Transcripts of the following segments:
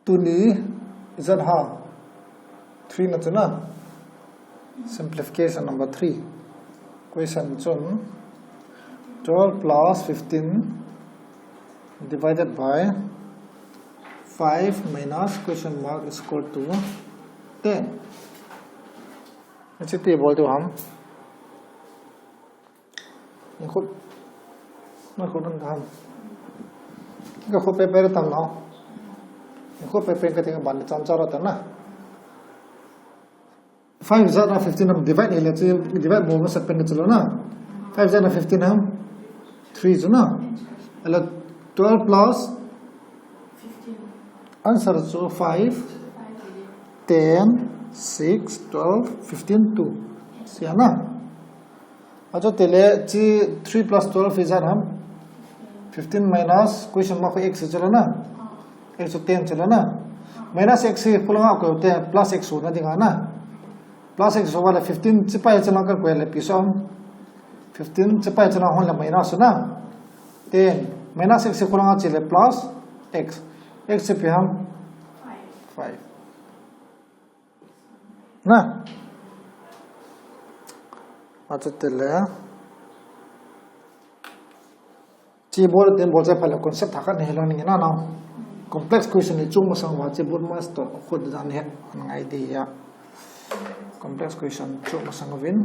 2 ni z ha 3 na chuna simplification number 3 question chun 12 plus 15 divided by 5 minus question mark is equal to 10 ऐसे तो बोलते हो हम खुद मैं खुद हम क्या खुद पे पैर तंग ना खुद पे पैर करते हैं बांध चांचा रहता ना 5 ज़्यादा 15 हम divide नहीं लेते divide बोल में सब पे नहीं चलो ना 5 ज़्यादा 15 हम 3 जो ना अल्लाह 12 plus answer so 5 10 6 12 15 2 siya na ajo tele chi 3 plus 12 is हम 15 minus question mark x से चला ना x से 10 चला ना minus x से फुलंगा को होते हैं plus x होना दिखा ना plus x वाला 15 चिपाई चला कर कोई ले पिसों 15 चिपाई चला होने minus ना 10 minus x से फुलंगा चले plus x x से पे हम 5 ना अच्छा तेरे ची बोल दिन बोल जाए पहले concept था कर नहीं लानी है ना complex question है चुम्मा संग वाचे बोल मास तो खुद जाने है ना idea complex question चुम्मा संग विन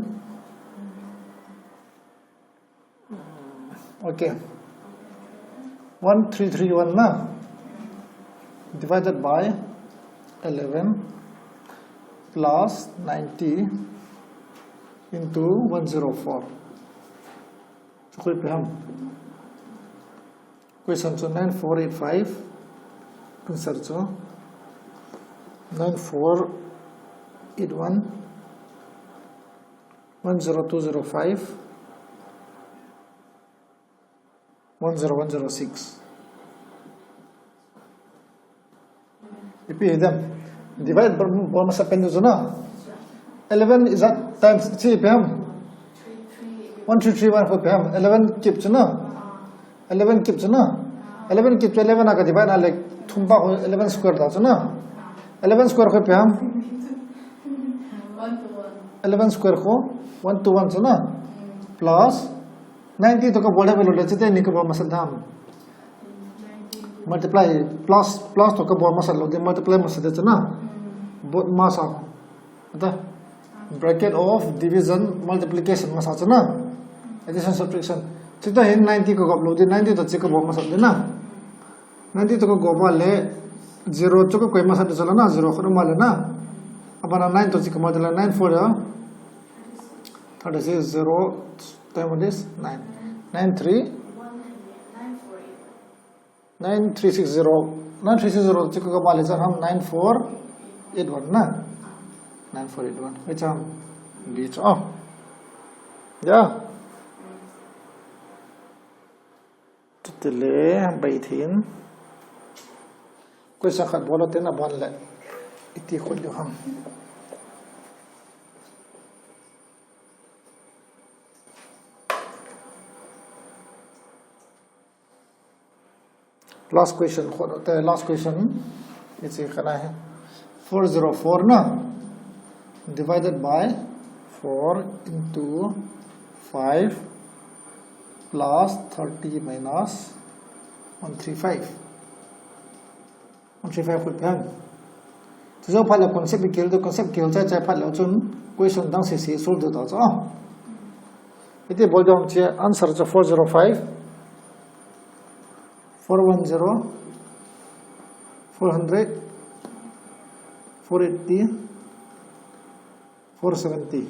okay 1331 ना divided by 11 plus 90 into 104 so कोई पे हम question so 9485 answer so 9481 10205 10106 repeat them divide by masa pen जो ना 11 is that times 3 पे हम 1331 पे हम 11 keep जो ना 11 keep जो ना 11 keep 11 आकर divide ना ले थुम्पा को 11 square था जो ना 11 square को पे हम 11 square को 1 to 1 जो ना plus 90 तो का बोले बोलो ले चीज़ नहीं कब मसल धाम multiply plus तो का बोल मसल लो दे multiply मसल दे चना बोल मासा अता bracket of division multiplication मसा चना addition subtraction चिता है 90 को कब लो दे 90 तो चिका बोल मसल दे ना 90 तो का गोबा ले 0 तो का कोई मसल दे चला ना 0 को माले ना अब ना 9 तो चिका मसल 9 4 या 36 0 time what is 9 93 9360 चिको का बाले सर हम 9481 ना 9481 which हम बीच या तुतले बैठीन कोई सखत बोलो तेना बन ले इतनी खुद जो हम last question last question इसे करना है 404 ना divided by 4 into 5 plus 30 minus 135 कुछ भी हम तो जो फाले concept किल तो concept किल चाहे फाले उचुन question दंग से solve देता हो इतने बोल जाऊँ चे answer जो 405 410 400 480 470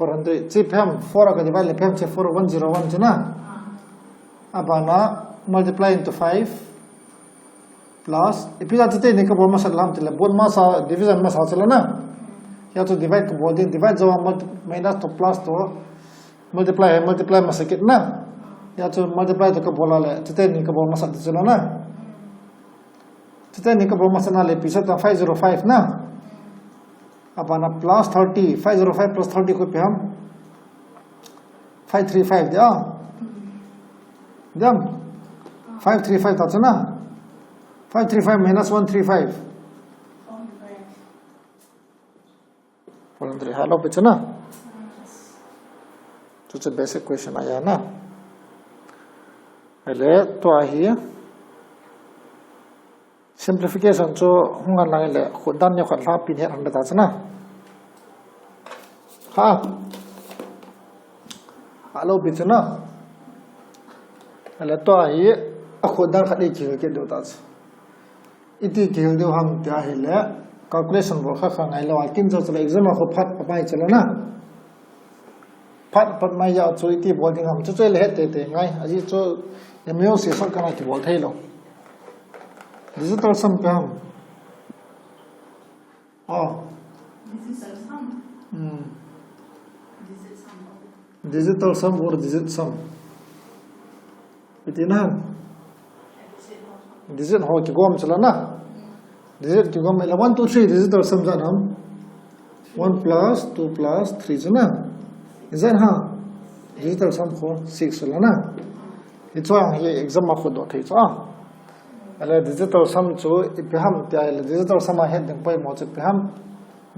400 चिप हम 4 का डिवाइड लेते हैं 4101 जना अब आना multiply into 5 plus इपिल आते हैं निका बोल मसाला हम चले बोल मासा division मसाला चला ना या तो divide को बोल दें divide जो हम minus तो plus तो multiply masa कितना या तो multiply तो कब बोला ले चिते नहीं कब बोल मसा चलो ना चिते नहीं कब बोल मसा ना ले पीछे तो 505 ना अब आना plus 30 505 plus 30 को पे हम 535 दिया जम 535 था ना 535 minus 135 400 hello पिछे ना तो it's a basic question आया ना पहले तो आही simplification जो होंगे लागे ले खुदान ने खुद लाभ पिने रंडे था ना हाँ hello पिछे ना पहले तो आही खुदान खाली खेल के दो था इतनी खेल दो हम क्या है ले calculation वो खाने लो आकिन जो चले exam को फट पपाई चलो ना फट पट में या जो इतनी बोलते हम जो चले हैं ते ngay अजी जो एमओ से सब करना की बोलते हैं लो digital sum पे हम digital sum और digit sum इतना digit हो कि गोम चला ना digit की गोम में 1 2 3 digital sum जान हम 1 plus 2 plus 3 जाना इधर हाँ digital sum हो 6 चला ना इतना ये exam में खुद होते हैं अल्लाह digital sum जो पे हम क्या है digital sum है दिन पे मौजूद पे हम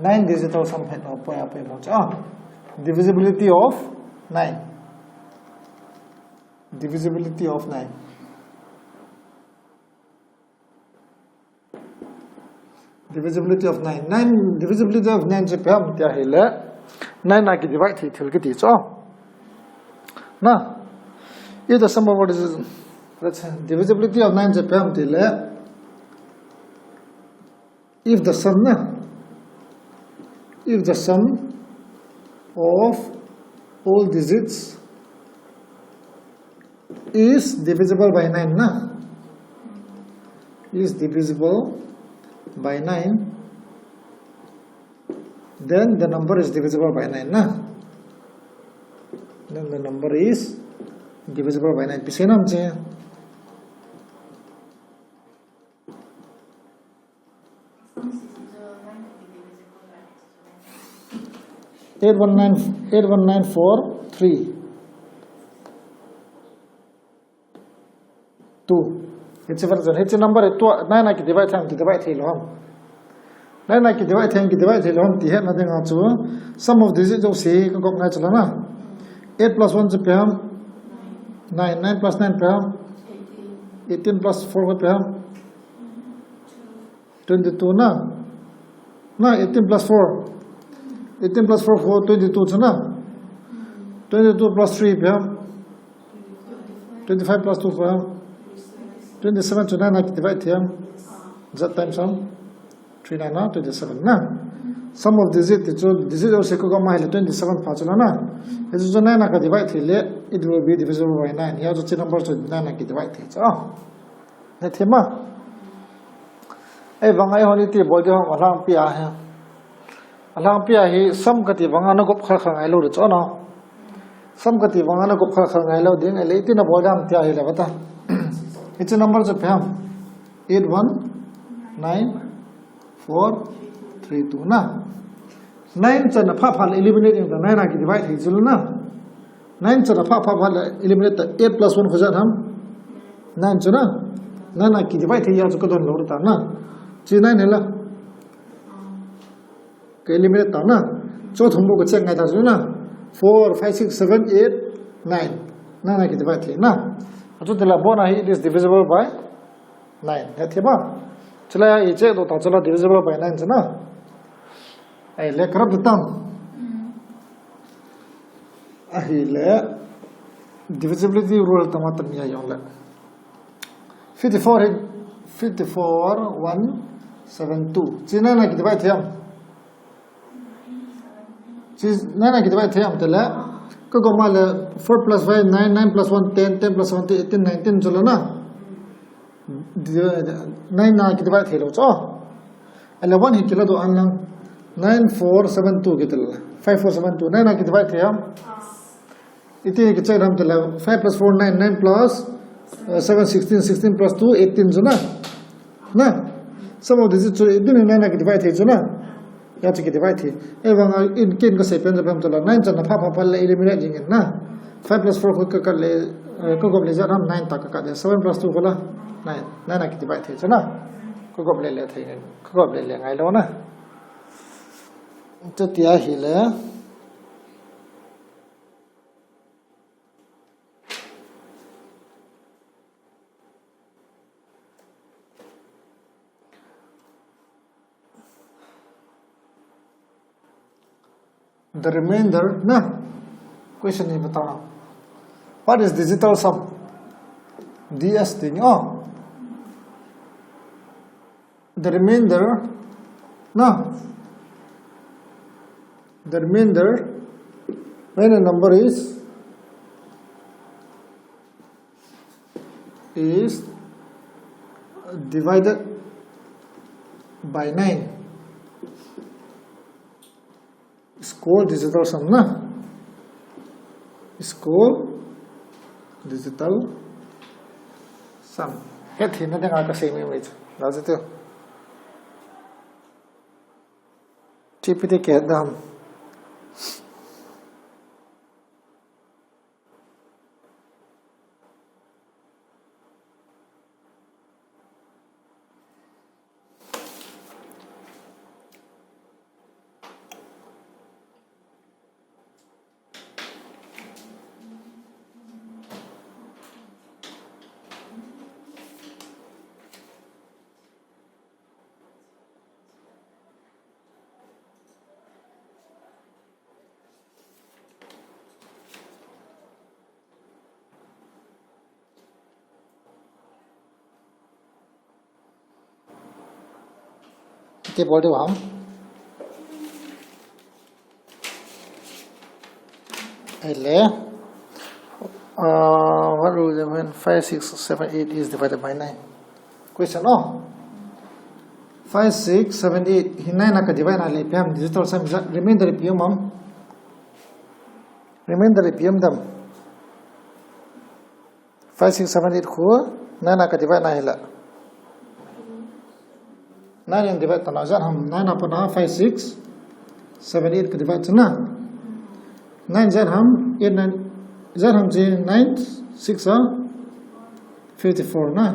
9 digital sum है ना पे यहाँ पे मौजूद divisibility of 9 divisibility of 9 divisibility of 9 divisibility of 9 से पे हम क्या है ले 9 ना की divide थी थी की चो ना ये तो sum of what is divisibility of 9 से पे हम थी ले if the sum of all digits is divisible by 9 na is divisible by 9 then the number is divisible by 9 na then the number is divisible by 9 पीछे नाम चाहिए 81943 2 it's a version it's a number to 9 की divide time की divide थी लो हम 9 की divide time की divide थी लो हम तीहे ना देंगे आचु sum of digits जो से को ना चला ना 8 plus 1 से पे हम 9 plus 9 पे हम 18 plus 4 पे हम 22 ना 18 plus 4 18 plus 4 22 है ना 22 plus 3 पे हम 25 plus 2 पे हम 27 to 9 की divide थी हम z times हम 3 9 ना 27 ना sum of digit जो digit और से को कम है 27 पाँच ना ये जो 9 का divide थी ले it will be divisible by 9 या जो number जो 9 की divide थी चलो ये थी माँ ए वंगाई होनी थी बोल जो हम अलाम पिया है अलाम पिया ही sum कती वंगाना को खर खर आइलो रचो ना sum कती वंगाना को खर खर आइलो दिन ले इतना बोल हम क्या है ले बता इतने नंबर जो पे हम 81943 ना 9 से ना फाफा eliminate इंटा 9 की divide थी चलो ना 9 से ना फाफा eliminate 8 plus 1 खुजात हम 9 से ना 9 की divide थी यार जो कदम लोड था ना जी 9 है ला के eliminate था ना जो थम्बो को चेक नहीं था जो ना 4 5 6 7 8 9 9 की divide थी ना जो दिला बोना ही it is divisible by 9 है थी बा चला यार ये चेक तो था चला divisible by 9 से ना ऐ ले करब देता हूँ अहिले divisibility rule तमाम नहीं आया ले 54 172 चीज़ ना की divide थे हम चीज़ ना की divide थे हम तो ले को माल 4 plus 5 9 9 plus 1 10 10 plus 1 18 19 चलो ना 9 ना की divide थे लो चो 11 ही किला दो अन्ना 9472 की तला 5472 9 ना की divide थे हम इतने की चाहिए हम तला 5 plus 4 9 9 plus 7 16 16 plus 2 18 जो ना some of this जो इतने 9 ना की divide थे जो ना याद की divide थी ए वहाँ इनके इनका सेपेंस जब हम चला 9 चलना फाफा ले eliminate जिंगे ना 5 plus 4 को कर ले ko gob le jam 9 ta ka de 7 plus 2 kola 9 9 ki divide the chana ko gob le thai ko gob le ngai lo na to tia hi le the remainder na question is batao what is digital sum ds thing the remainder na the remainder when a number is divided by 9 is called digital sum na is called digital sum het hin na ka same image lazito tipite ke dam tiếp bố được không? What rule is when 5, 6, 7, 8 is divided by 9? Question no? 5, 6, 7, 8 ही 9 का divide ना ले PM digital sum remainder PM हम remainder PM दम 5, 6, 7, 8 को 9 का divide ना हिला 9 and divide तना ज़र हम 9 अपना 5 6 7 8 का divide चना 9 ज़र हम 8 9 ज़र हम जी 9 6 54 ना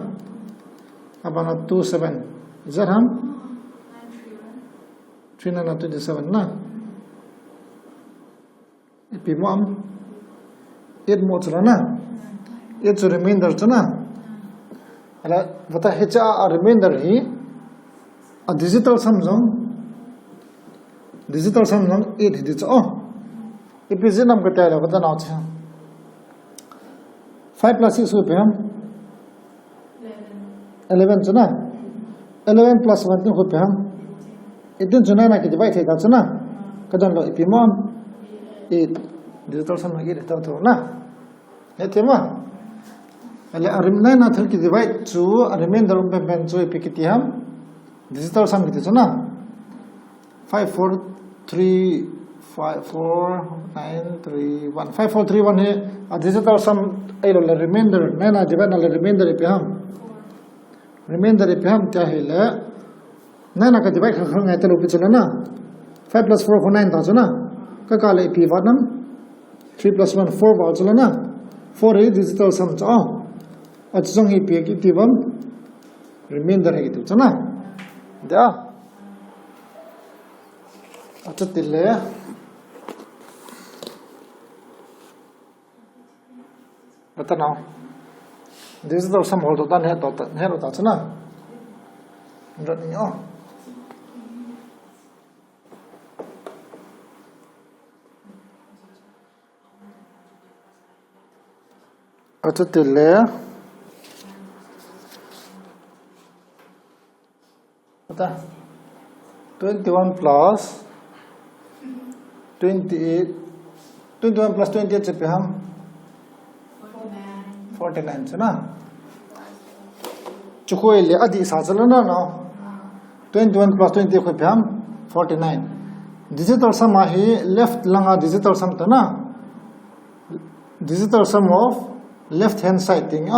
अपना 2 7 ज़र हम 3 9 27 ना इपी हम 8 मोड चला ना 8 जो remainder चना अला बता हिचा remainder he a digital sum zong 8 hidits if is nam ka ta la bata na cha 5 plus 6 पे हम 11 चना 11 plus 1 हो पे हम इतने चुना ना कि divide थे का चना कदन लो इपी मम 8 digital sum 8 ता तो ना ये थे मा अले remainder ना थल की divide to remainder पे पेन जो इपी किती हम digital sum किती चना 5 4 3 5 4 9 3 1 5 4 3 1 है a digital sum A low remainder ना divide ना remainder पे हम remainder पे हम क्या है ले ना का divide खंग है तो ऊपर चला ना 5 plus 4 को 9 था चना का काले पे वादम 3 plus 1 4 बाल चला ना 4 है digital sum चा अच्छा ही पे की तीवम remainder है की चना दा अच्छा तिल्ले बता ना digital sum hold होता है होता है ना नहीं अच्छा तिल्ले बता 21 plus 28 21 plus 28 से पे हम 49 है ना चुको ले आदि साजल ना ना 21 plus 28 को पे हम 49 digital sum है left लंगा digital sum था ना digital sum of left hand side thing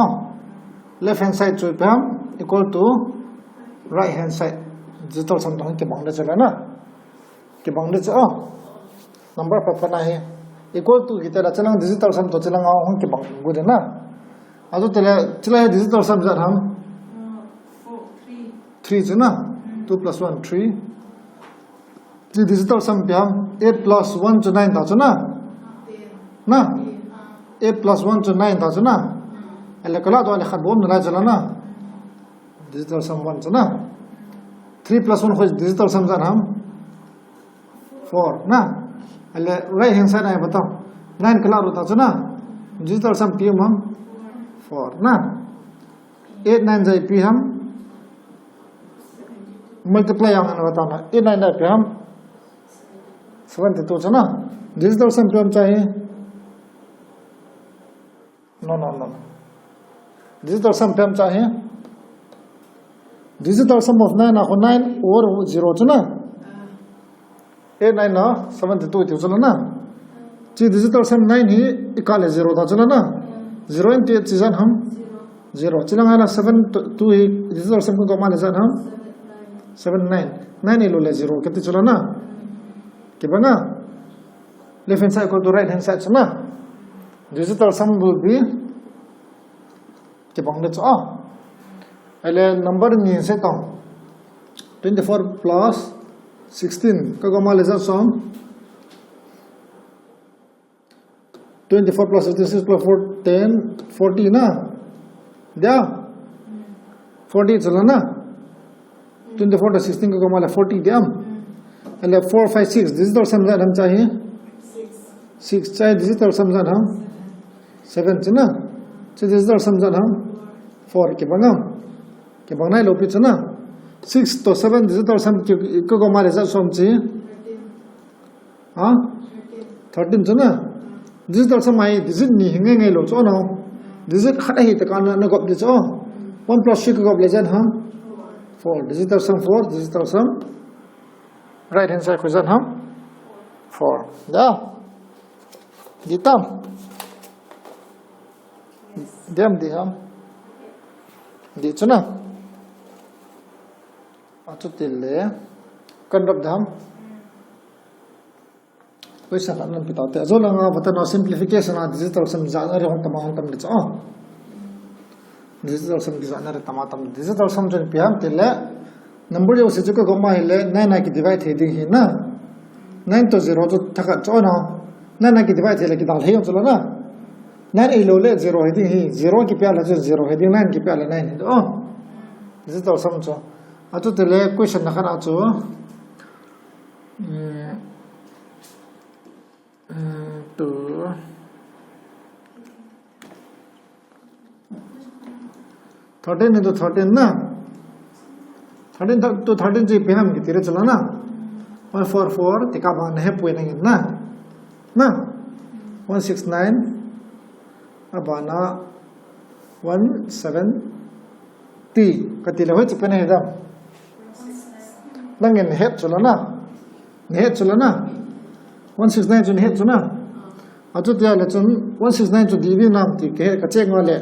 left hand side जो पे हम equal to right hand side digital sum तो के बांग्ला चला ना के बांग्ला चला number पर पना है equal to कितना चला digital sum तो चला हम के बांग गुदे ना ajo tele chila digital sum zat ham 3 chuna 2 plus 1 3 the digital sum pe ham 8 plus 1 to 9 ta chuna na 8 plus 1 to 9 ta chuna ele kala to ale khat bom na chala na digital sum 1 chuna 3 plus 1 khoj digital sum zat ham 4 na ele right hand side ai batao 9 kala ro ta chuna digital sum p ham 4 na 8 9 jai p ham multiply yang na batao na 8 9 da p ham 72 chuna digital sum p ham chahiye no digital sum p ham chahiye digital sum of 9 ako 9 or 0 chuna 8 9 na 72 ti chula na chi digital sum 9 hi equal 0 da chula na 0 and 8 chizan ham 0 chila ngana 7 2 hi digital sum ko ma le zan ham 7 9 9 ilo le 0 kiti chula na ke banga left hand side equal to right hand side chuna digital sum will be ke bang le cha ele number ni se to 24 plus 16 kagama le zan sum 24 plus 66 plus 4 10 40 na dia 40 chala na 24 to 16 kagama le 40 dia ele 4 5 6 digital sum zat ham chahiye 6 chahiye digital sum zat ham 7 chana che digital sum zat ham 4 ke bangam ke bangnai lo pi chana 6 to 7 digital sum kagama le zat sum chi ha 13 chana digital sum ai digit ni hinge ngai lo cho no digit khada hi ta kan na gop de cho 1 plus 6 gop le zat ham 4 digital sum 4 digital sum right hand side question ham 4 da ditam dem di ham di chuna atu tille kan rab dam question an pita te zo langa batana simplification a digital sum jana re hom tamang tam le cha digital sum ki jana re tamatam digital sum jen piam tille number yo se ko goma ile 9 ki divide he ding hi na 9 to 0 to thaka cho na 9 ki divide hele ki dal he yo chlo na 9 ilo le 0 he ding hi 0 ki pya la 0 he ding 9 ki pya la 9 he do digital sum cho atu tele question na khana cho to 13 into 13 na 13 to 13 ji pe ham ki tire chala na 144 tika ban he poi na 169 abana 170 katila hoy chapene da langin het chala na 169 jun het chuna atu tia le chun 169 to dv nam ti ke ka check ngale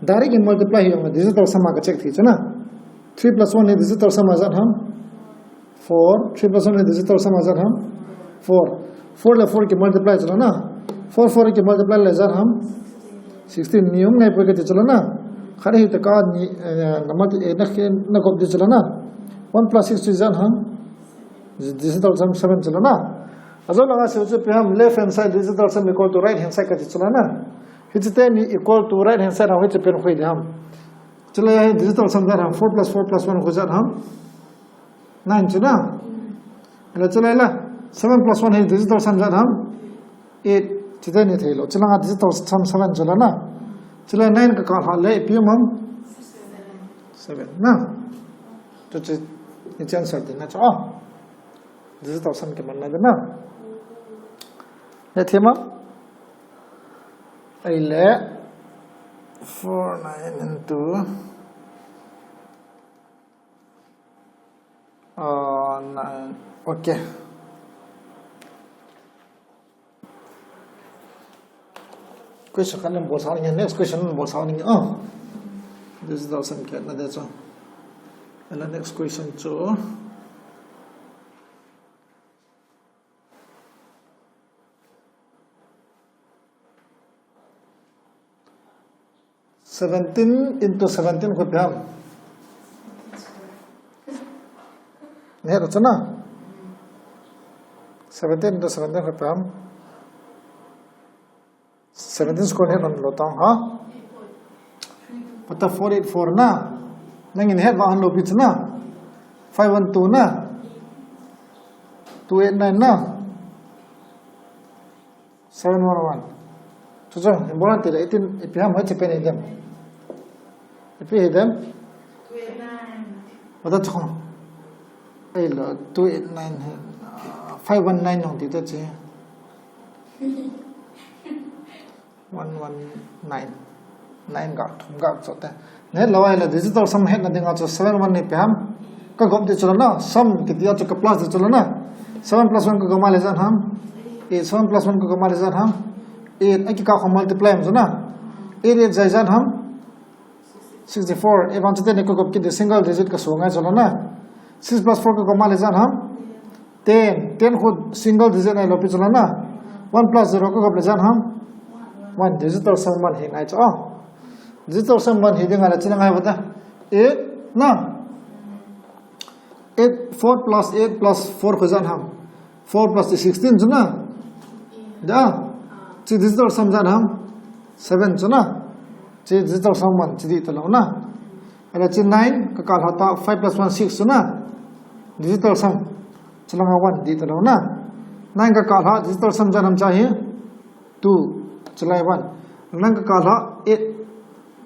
direct in multiply hi digital sum ka check thi chuna 3 plus 1 is digital sum azat ham 4 3 plus 1 is digital sum azat ham 4 4 le 4 ki multiply chula na 4 4 ki multiply le azat ham 16 नियम ngai pe ke chula na khare hi ta ka ni namat na ke na gop de chula na 1 plus 6 is azat ham digital sum 7 chula na azo laga se uche pe ham left hand side digital sum equal to right hand side ka chula na hichte ni equal to right hand side hoy che pen khoi de ham chula ya digital sum dar ham 4 plus 4 plus 1 ho jat ham 9 chuna ala chula la 7 plus 1 है digital sum jat ham 8 chite ni thelo chula nga digital sum 7 chula na chula 9 ka ha le pi ham 7 na to che ni answer de na cha digital sum ke manna de na thema ile 4 9 into 9 okay question kan bol sa ni next question bol sa ni digital sum ke na de cho and next question cho 17 into 17 ko piham ne ro chana 17 into 17 ko piham 17 square he non lo tang ha pata 484 na nangin he ba han lo bit na 512 na 289 na 711 so important tila 18 ipiham ha chipen idem ipi idem 289 wada chong ai lo 289 519 yong tita chi 119 9 ga thum ga chote ne lawai la digital sum het na dinga cho 71 ni piham ka gom de chulana sum kitia cho ka plus de chulana 7 plus 1 ko goma le jan ham 7 plus 1 ko goma le jan ham 8 aki ka multiply ham jana 8 jai jan ham 64 evan chete ne ko ki de single digit ka songa chulana 6 plus 4 ko goma le jan ham 10 ko single digit ai lopi chulana 1 plus 0 ko gom le jan ham 1 digital sum 1 he ngai cho digital sum 1 he dinga la china ngai bata 8 na 8 4 plus 8 plus 4 ko jan ham 4 plus 16 juna da chi digital sum jan ham 7 juna chi digital sum 1 chi di to na ala chi 9 ka kal hata 5 plus 1 6 juna digital sum chilanga 1 di to na 9 ka kal ha digital sum jan ham chahi 2 chilai 1 9 ka kal ha 8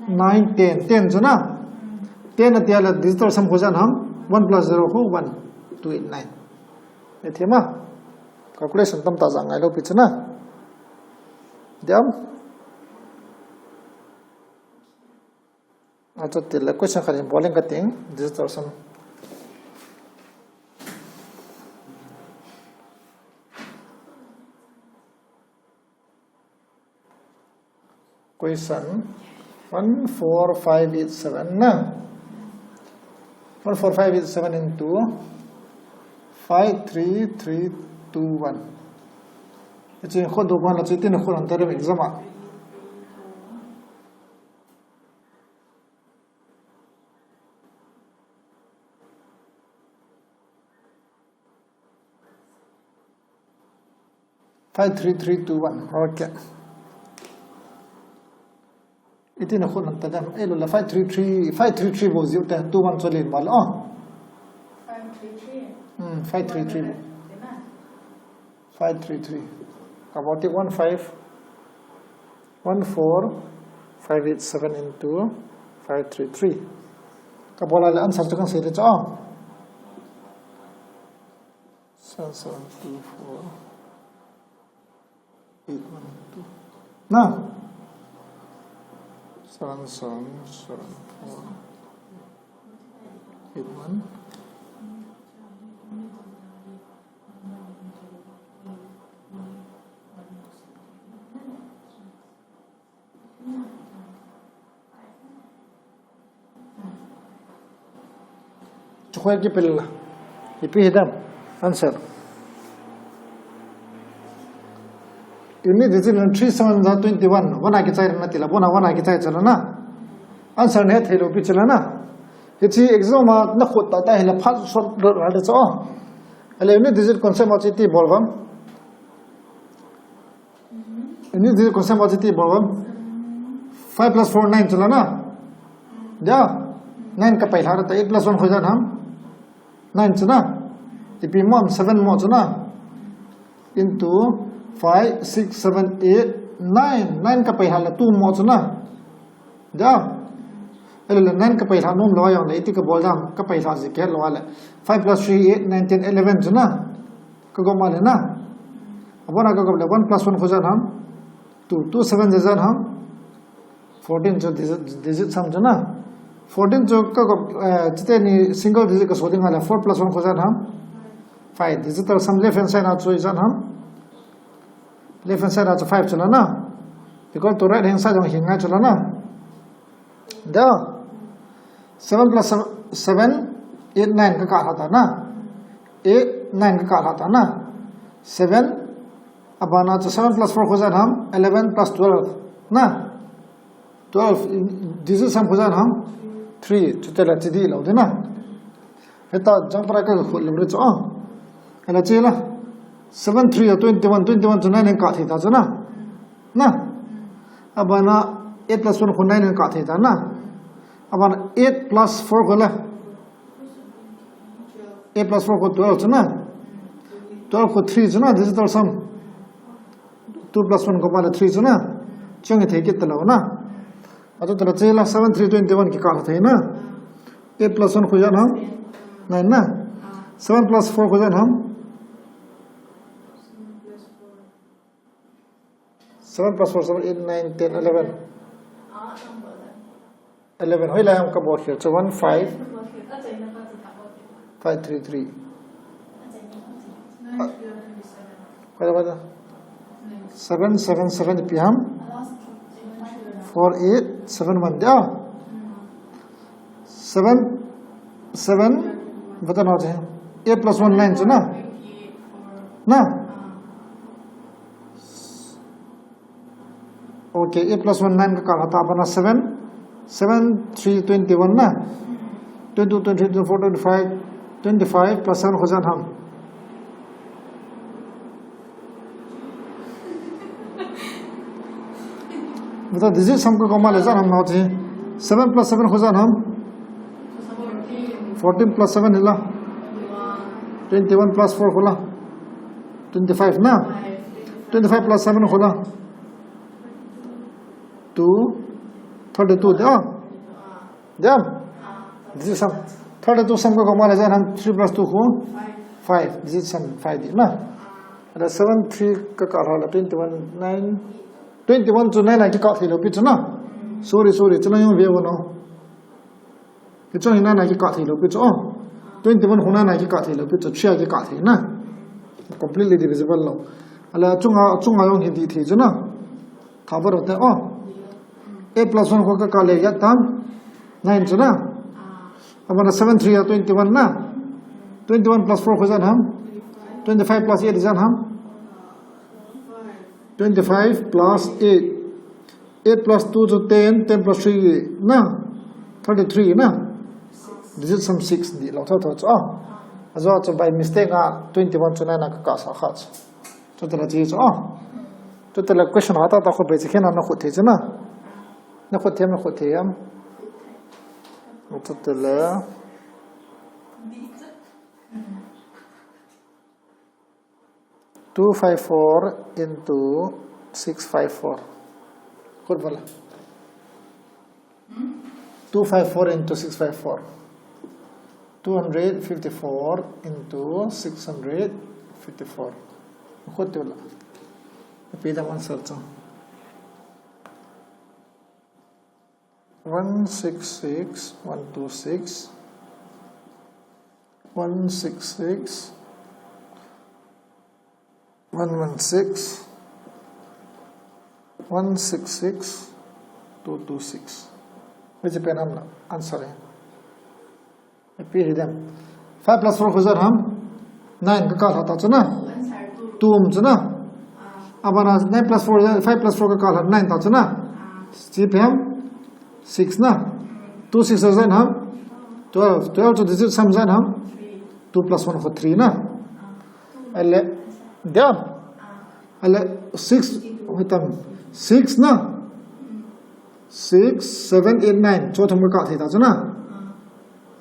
9 10 10 juna 10 atiala digital sum ko jan ham 1 plus 0 ko 1 289 ethema calculation tam ta jang ai lo pichna diam acha tela question khari bowling ka ting digital sum question 14587 na 14587 into 53321 ichi khodu ba la chitin khon tar exam a five three three two one okay itin khon tar dam elo la 533 was you 21 choli mal 533 about 14587 into 533 kabola le answer chakang se cha 7724 812 na 7774 81 chukwa ki pilla ipi hidam answer unit is in 3721 wana ki chai na tila bona wana ki chai chala na answer ne thelo pi chala na hichi exam na khot ta hela pha short ra de cho ale unit digit concept ma chiti bolvam unit digit concept ma chiti bolvam 5 plus 4 9 chala na ja 9 ka paila ta 8 plus 1 khojan ham 9 chana ipi mom 7 mo chana into 5 6 7 8 9 9 ka paila la 2 mo chana ja ele 9 ka paila nom lo ya ne iti ka bol jam ka paila ji ke lo ala 5 plus 3 8 9 10 11 chana ka go ma le na abona ka go 1 plus 1 khojan ham 2 2 7 jajan ham 14 jo digit sam chana 14 जो का जितने नि single digit का सोडिंग वाला 4 plus 1 खोजन हम 5 digital सम left hand side आ चो इजन हम left hand side आ 5 चला ना बिकॉज़ तो राइट हैंड साइड में हिंगा चला ना द 7 plus 7 8 9 का काट था ना 8 9 का काट था ना 7 अब आना तो 7 plus 4 खोजन हम 11 plus 12 ना 12 digit sum khuzan ham 3 chutela chidi lo de na heta jump ra ka khol lo cho ala chela 7 3 21 21 to 9 ka theta chana na abana 8 plus 1 9 ka theta na abana 8 plus 4 gola 8 plus 4 ko 12 chana 12 ko 3 chana this is the sum 2 plus 1 ko pala 3 chana chung the ke talo na ado tala chela 7 3 21 ki ka thena 8 plus 1 khujan ham 9 na 7 plus 4 khujan ham 7 plus 4 7 8 9 10 11 11 hoi la ham ka bo here so 1 5 5 3 3 what 7 7 7 pm 4 8 7 1 yeah 7 7 bata na je 8 plus 1 9 chuna na okay 8 plus 1 9 ka hata bana 7 7 3 21 na 22 23 24 25 25 plus 7 khuzan ham मतलब this is sum का कमाल है sir हम नौ थे 7 plus 7 खुजान हम 14 plus 7 हिला 21 plus 4 खुला 25 ना 25 plus 7 खुला 2 32 दे जब this is sum 32 sum का कमाल है सर हम 3 plus 2 को 5 this is sum 5 दी ना अरे 7 3 का कार वाला 21 9 21 to 9 ki ka thilo pi chana sorry chana yo be wono ki chon ina na ki ka thilo pi cho 21 hona na ki ka thilo pi cho chia ki ka thi na completely divisible lo ala chunga yo hi di thi chana khabar hote a plus 1 ko ka le ya tam 9 chana abana 7 3 21 na 21 plus 4 ko jan ham 25 plus 8 jan ham 25 plus 8 8 plus 2 to 10 10 plus 3 na 33 na this is some 6 di lo tho azo cho by mistake 21 to 9 ka sa khat to tala ji cho to tala question hata ta ko be che na ko the na na ko them na ko the am to tala 254 into 654. Good bola. 254 into 654. 254 into 654. Good bola. Repeat the answer. 166 126 166 116 166 226 which is pen answer है repeat them 5 plus 4 खुजर हम 9 का काल होता है ना 2 हम ना अब ना 9 plus 4 5 plus 4 का काल है 9 था ना जी पे हम 6 ना 2 6 जन हम 12 12 to digit sum जन हम 2 plus 1 को 3 ना अल्ले Dab, ala 6 hitam 6 na 6 7 8 9 चौथा में का थी था ना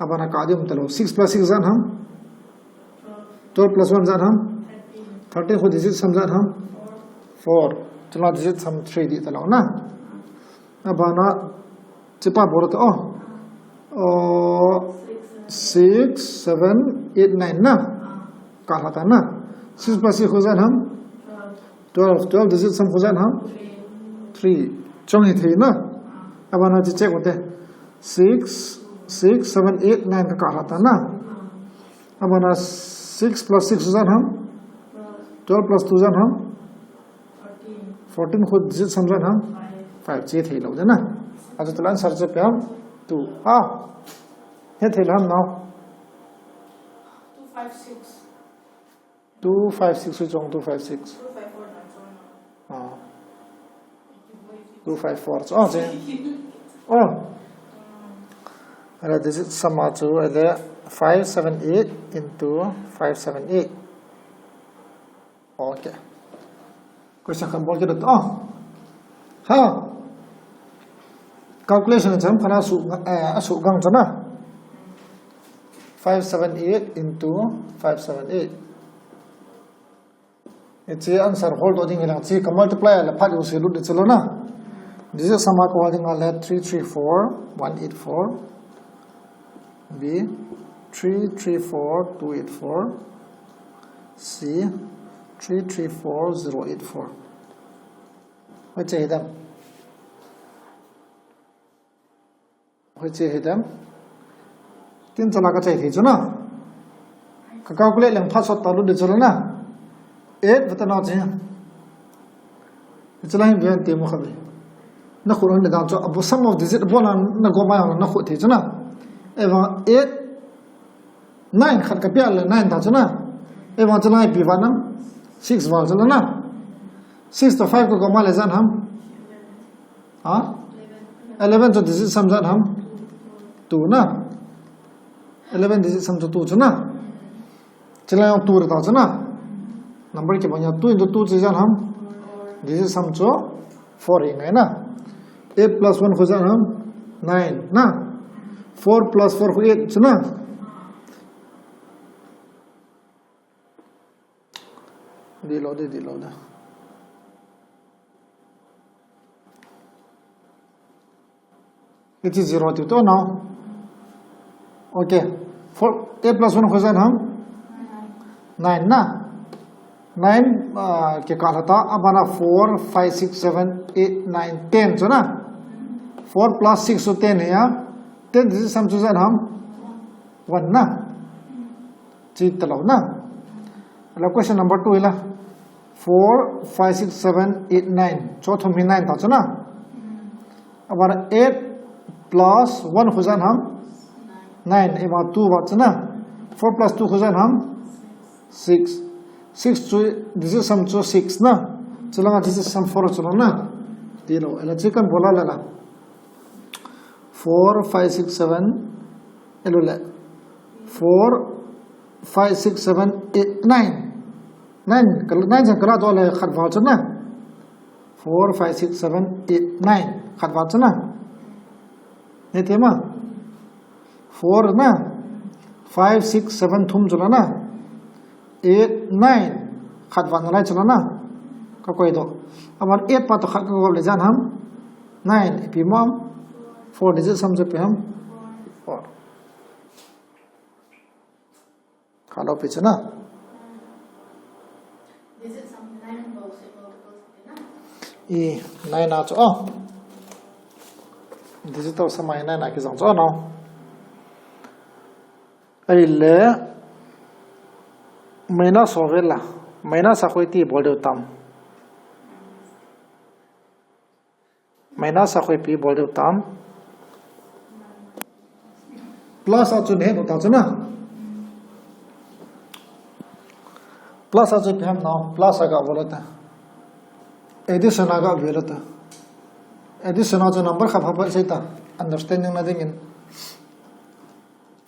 अब ना का दिम तलो 6 plus 6 जान हम 12 plus 1 जान हम 13 को digit sum जान हम 4 चला digit sum 3 दी तलो ना अब ना चिपा बोल तो 6 7 8 9 ना का था ना 6 plus 6 खुजान हम 12 digit sum खुजान हम 3 चौंगी 3 ना अब ना जी चेक होते 6 6 7 8 9 का था ना अब ना 6 plus 6 खुजान हम 12 plus 2 जान हम 14 खुद digit sum जान हम 5 चे थे लो ना आज तो आंसर से पे हम 2 ये थे हम now 256 256 which one 256 254 oh Oh, this is sum to the 578 into 578. Okay. Question kan boleh kita ha calculation jam kana su gang jana 578 into 578. It's the answer hold holding in see ka multiply la phat us lu de chalo na. This is sama ko holding ala 334184 B 334284 C 334084. Which is them? Which is them? Tin chala ka chai thi chuna. Ka calculate lang pha sot talu de chala na. 8 bata na che. Chala hin bian te mo khabe. Na khurang de dang cho abu sum of digit bona na go ma na khu thi chuna. Eva 8 9 khat ka pya la 9 ta chuna. Eva chala bi ba nam 6 wal chala na 6 to 5 को कमा ले जान हम हाँ 11 तो digit समझान हम 2 ना 11 digit समझो 2 चुना चला हम 2 रहता चुना नंबर के बनिया 2 into 2 चीज़ान हम डिजिट समझो 4 ही है ना 8 plus 1 हो जान हम 9 ना 4 plus 4 हो 8 चुना दिलो दे it is 0 to 2 now. Okay. 8 plus 1 question हम 9 ना 9 के काला था अब आना 4 5 6 7 8 9 10 जो ना 4 plus 6 so 10 है यार 10 जिसे समझो हम 1 ना चीत तलाव ना अगला क्वेश्चन नंबर 2 है ला 4 5 6 7 8 9 चौथा में 9 था जो ना अब आना 8 plus 1 खुजान हम 9 एवं 2 बात ना 4 plus 2 खुजान हम 6 जो जिसे समझो 6 ना चलो ना जिसे सम 4 चलो ना दिलो एला चिकन बोला लेला 4 5 6 7 एलो ले 4 5 6 7 8 9 9 से कला तो ले खत बात ना 4 5 6 7 8 9 खत बात ना ये tema 4 ना 5 6 7 थुम चला ना 8 9 खतवा नलाई चला ना का कोई दो अब 8 पा तो खत को ले जान हम 9 पी मम 4 डिजिट समझे पे हम 4 खालो पीछे ना डिजिट सम 9 बोल से ना ये 9 आ चो digital samay na na kisang so no ai le maina sovela maina sa khoi ti bol de tam maina sa khoi pi bol de tam plus a chun he no ta chuna plus a chun hem no plus aga bolata addition aga bolata addition also number का भाव से था understanding ना देंगे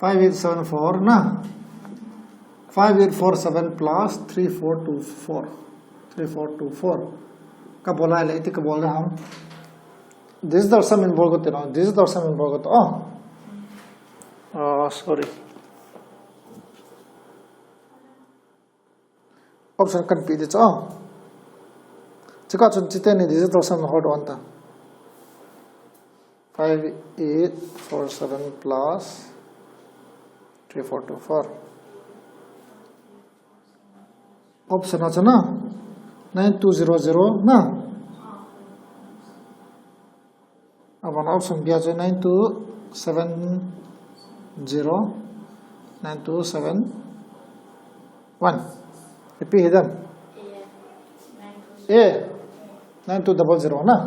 5874 ना 5847 plus 3424 का बोला है लेकिन का बोल रहा हम this is the sum in बोल करते ना this is the sum in बोल करते sorry option kan pi de cha chika chun chite ni this is the sum hot one ta 5847 plus 3424 option acha na 9200 na aban option bia je 9270 repeat them a 9200 na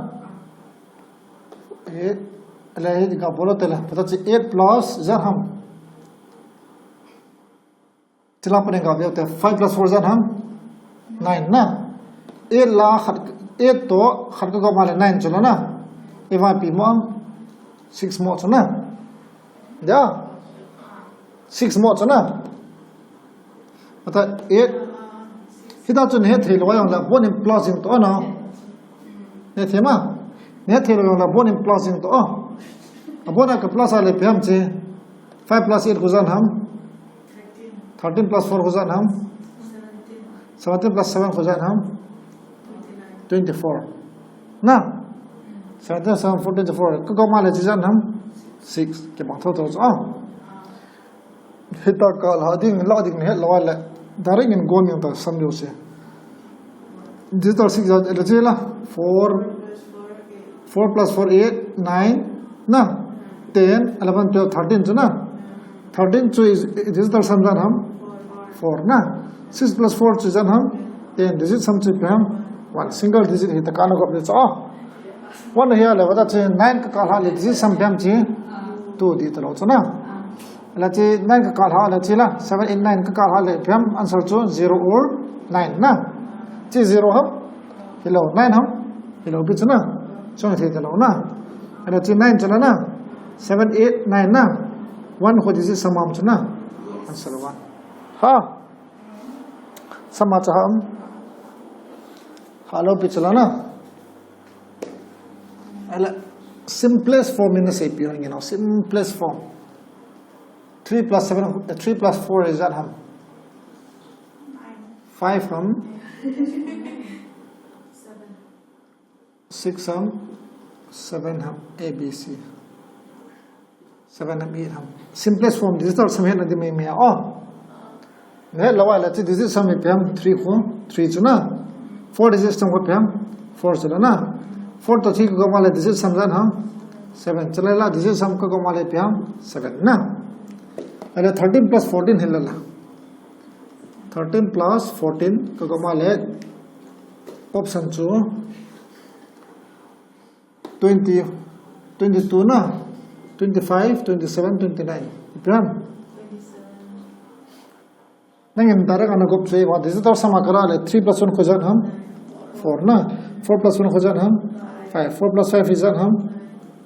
8 अलग का बोलो तेला पता चल 8 plus जर हम चला पड़ेगा अब 5 plus 4 जर हम 9 ना 8 ला 8 तो खर्च को माले 9 चलो ना एवं पी मम 6 more chana yeah 6 more chana ata 8 hita chun he thil wa yang la bon in plus to no ne thema ne thil yang la bon in plus to abona ka plus ale pyam che 5 plus 8 khuzan ham 13 plus 4 khuzan ham 17 plus 7 khuzan ham 24 na 17 7 24 ko ma le khuzan ham 6 ke bang tho tho hita kal hading lading he lawala daring in gom yang ta samyo se digital 6 elajela 4 plus 4 8 9 na 10 11 12 13 chuna 13 chu is digital sum jan ham 4 na 6 plus 4 chu jan ham 10 digit sum chu ham 1 single digit hita kana gop le cha 1 here le wada che 9 ka kala le digit sum ham chi 2 di talo chuna la che 9 ka kala la che la 7 in 9 ka kala le ham answer chu 0 or 9 na chi 0 ham hello 9 ham hello bi chuna chong the talo na ala che 9 chala na 7 8 9 na 1 ho digit samam chuna answer 1 ha samacham hello bi chala na ala simplest form in the appearing simplest form 3 plus 7 3 plus 4 is that ham 5 ham 6 ham 7 ham abc 7 ham 8 ham simplest form digital sum he na di me ne lawa la chi digital sum pe ham 3 ko 3 chuna 4 digital sum ko pe ham 4 chuna na 4 to 3 ko ma le digital sum jan ham 7 chala la digital sum ko ma le pe ham 7 na ala 13 plus 14 hilala 13 plus 14 ko ma le option chu 20 22 na 25 27 29 ipan nangin dara kana gop che wa digital sama kara le 3 plus 1 khojan ham 4 na 4 plus 1 khojan ham 5 4 plus 5 is ham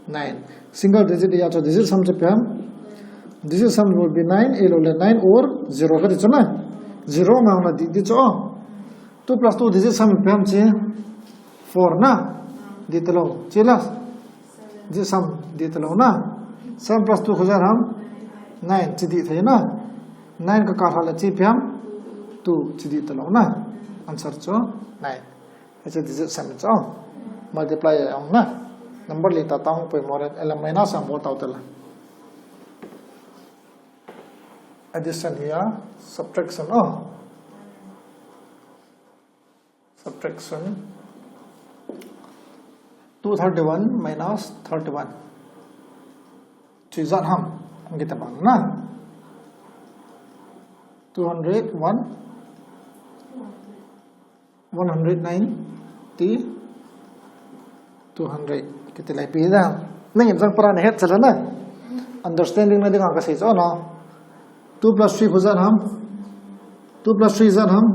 9 single digit ya to digit sum che pam digit sum will be 9 elo le 9 or 0 ka chona 0 ma na di cho 2 plus 2 digit sum pam che 4 na di talo chela digit sum di talo na 7 plus 2 khojan ham 9 chi di the na 9 ka ka hala chi pam 2 chi di talo na answer cho 9 acha digit sum cho multiply ang na number li ta tang pe more element minus ang bo tautala addition here subtraction subtraction 231 minus 31 chizan ham kita bang na 201 190 200 kita lai pi da nang im sang para ne het chala na understanding na dinga ka se cho no 2 plus 3 khuzan ham 2 plus 3 zan ham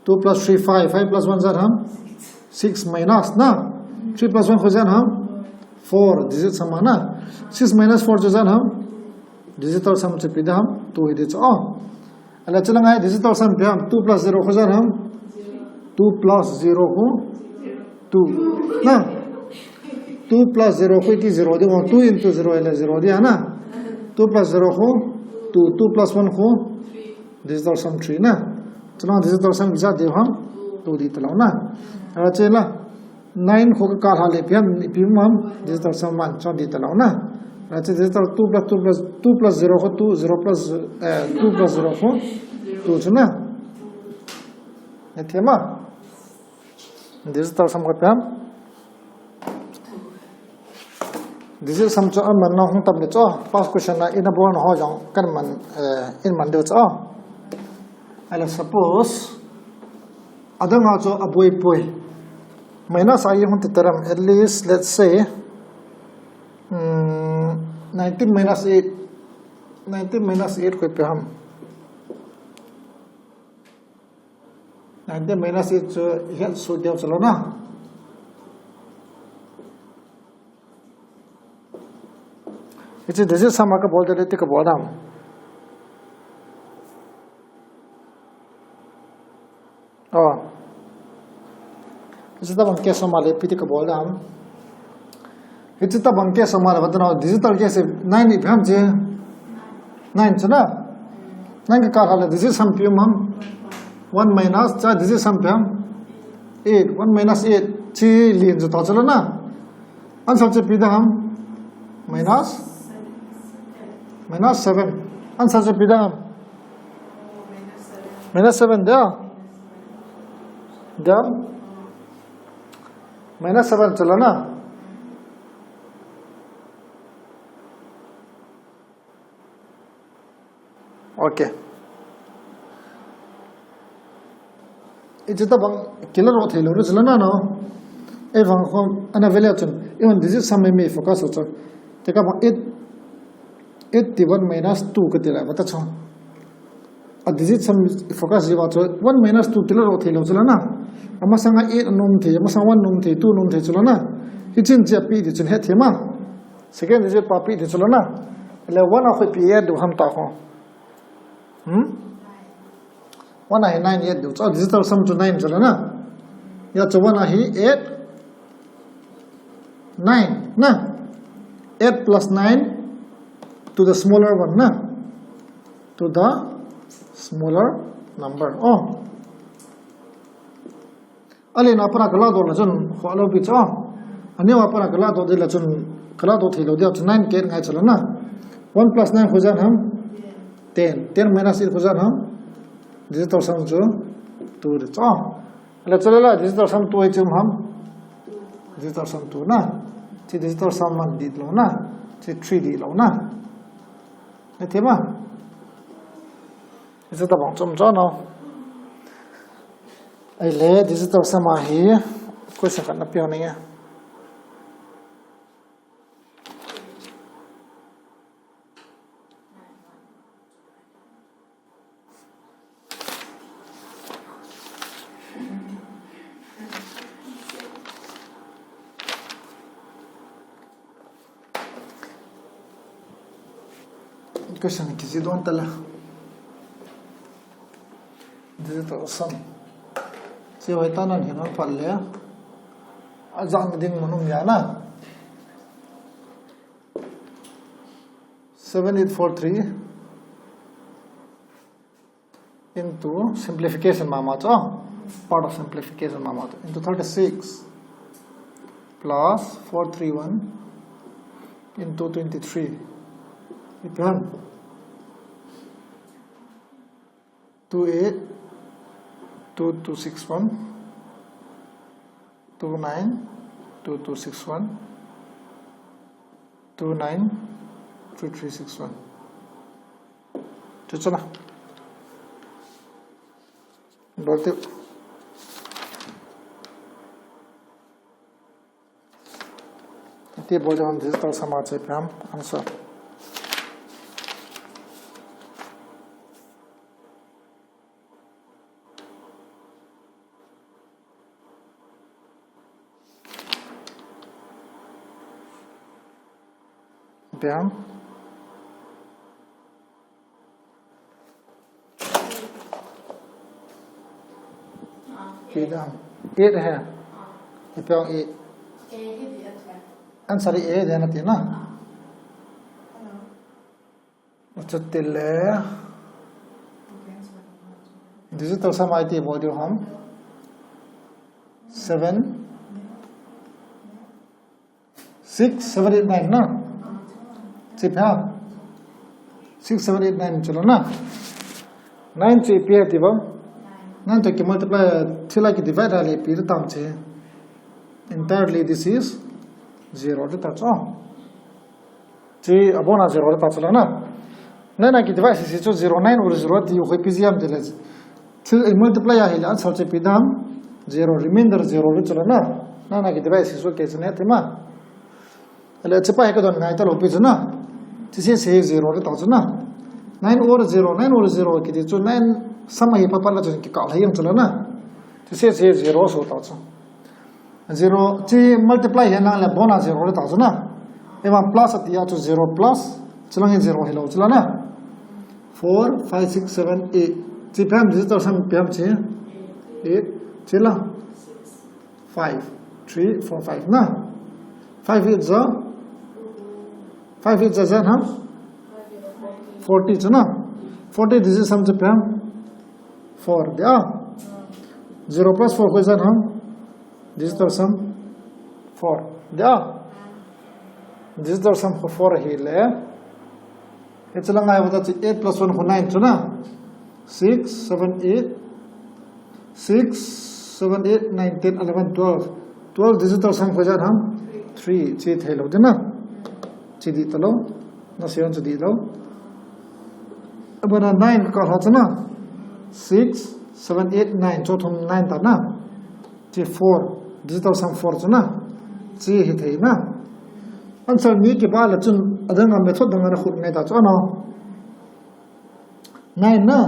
2 plus 3 5 5 plus 1 zan ham 6 minus na 3 plus 1 khuzan ham 4 digit samana 6 minus 4 zan ham digital sum che pi da ham 2 ide cho ala chala ngai digital sum pe ham 2 plus 0 khuzan ham 2 plus 0 ho 2 na 2 plus 0 ho iti 0 de 2 into 0 ile 0 de na 2 plus 0 ho 2 plus 1 ho digital sum 3 na chana digital sum ja de ham 2 di talo na ara chela 9 ho ka ha le pm digital sum 1 cho di talo na ara che digital 2 plus 0 ho 2 0 plus 2 plus 0 ho 2 chana ethema digital sum ka pam digital sum cho man na hong tam le cho first question na in a born ho jong kan man in man do cho ala suppose adanga cho aboi poi minus I hong taram at least let's say 19 minus 8 ko pe ham 19 minus 8 cho here so deu chalo na It's this is some ka bolde le tik bodam. Oh. This is the one case of Malay Pitika Boldam. It's the one case of Malavatan digital case 9 if I'm 9 Chana 9 Kala. This is some pumum 1 minus this is some pum 8 1 minus 8 chi leans the Tochalana and such a pidam minus 7 and such a pidam minus 7 there minus 7 chalana okay it's the killer what hello chalana no even from an evaluation even this is some may focus also take up 81 minus 2 katira matacho this is some focus you 1 minus 2 killer what hello chalana amasanga 8 num the amasanga 1 num the 2 num the chalana hitchin japi the chin het hema second is papi the chalana le one of p do ham ta ho 1 I 9 8 do so digital sum to 9 chalana ya to 1 I 8 9 na 8 plus 9 to the smaller one na to the smaller number oh alina apna kala do la chun khalo bi cha ani apna kala do de la chun kala do thilo de 9 ke ngai chala na 1 plus 9 khojan ham 10 minus 8 khojan ham digital sum jo 2 de cha ala chala digital sum 2 ai chum ham digital sum 2 na chi digital sum man di lo na chi 3 di lo na ne tema is it about chum cha no ai le digital sum a hi question kan na pyo ni ya question kisi don tala digital sum si wai tanan hin on palle azang ding manum ya na 7843 into simplification mama cha part of simplification mama into 36 plus 431 into 23 ipyan 28 2261 29 2261 29 3361 चला बोलते ये बोले हम digital समाज से हम answer Down. Down. 8 है ये पे 8 आंसर ए देना थी ना अच्छा तिले डिजिटल सम आई थी बोल हम 7 6 7 8 9 ना सिर्फ 6 7 8 9 चलो ना 9 से पे थी बम 9 तो कि मल्टीप्लाई थिला की डिवाइड आले पीर ताम छे entirely this is 0 ता छ जी अबोना 0 ता चलो ना ना की डिवाइड से 0 9 और 0 ती हो पीजीएम दिले थिल मल्टीप्लाई आले आंसर से पिदाम 0 रिमाइंडर 0 चलो ना ना की डिवाइड से के छने थमा अले छपा एक दोन गाय त लोपि छ ना तिसे से 0 ता छ ना 9 और 0 की जो 9 समय पपला जो की काल है चलो ना तिसे से 0 सो ता छ 0 ची मल्टीप्लाई है ना ले बोना 0 ता छ ना Ema plus at ya to 0 plus. Chilang 0 hello chilana. 4, 5, 6, 7, 8. Chi pam digital sum pam chi. 8. Chila. 5, 3, 4, 5 na. 5 is a 5 is a zan ham 40 chana 40 this is sum pam 4 dia 0 plus 4 ko zan ham digital sum 4 dia digital sum 4 hi le it's lang ai wata 8 plus 1 ko 9 chana 6 7 8 6 7 8 9 10 11 12 12 digital sum ko zan ham 3 chi thelo dina chi di talo na seon chi di lo abana 9 ka hachana 6 7 8 9 chothum 9 ta na chi 4 digital sum 4 chana chi hi thei na answer ni ke ba la chun adanga method danga na khut ne ta chano 9 na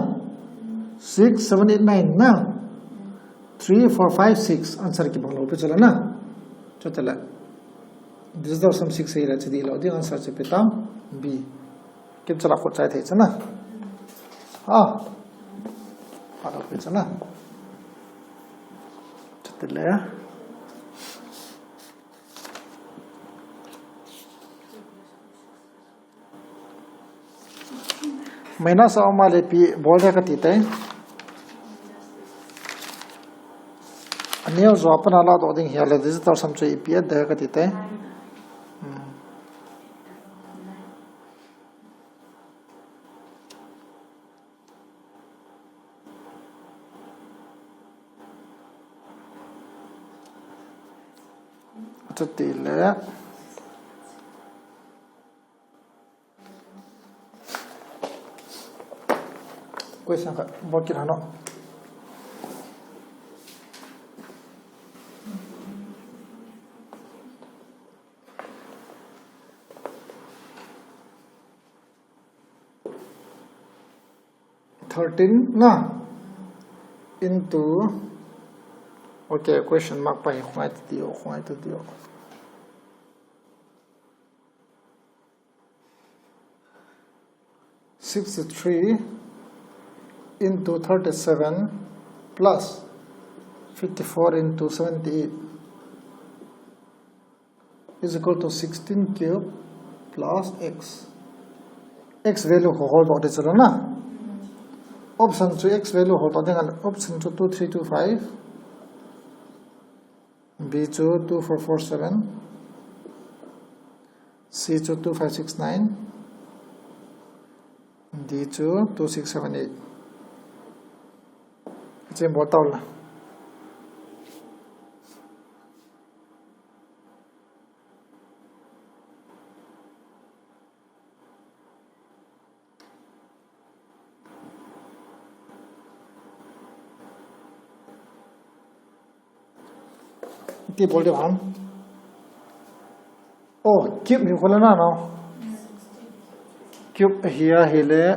6 7 8 9 na 3 4 5 6 answer ki banglo pe chala na chotala digital sum 6 hai la chidi lo di answer che petam b kip chala khut chai thei chana ada pe chana chotala maina sa male pi bol ka ti tai anio zo apana la do ding hiala digital sum che pi da ka ti tai chotile question ka bokir hano na into okay question mark pa khwai to dio 63 into 37 plus 54 into 78 is equal to 16 cube plus x. X value hold on this na. Option to x value hold on option to 2325, B to 2447, C to 2569, D to 2678. It's important. Boleh faham? Oh, cube ni kalau na no. Cube here hele.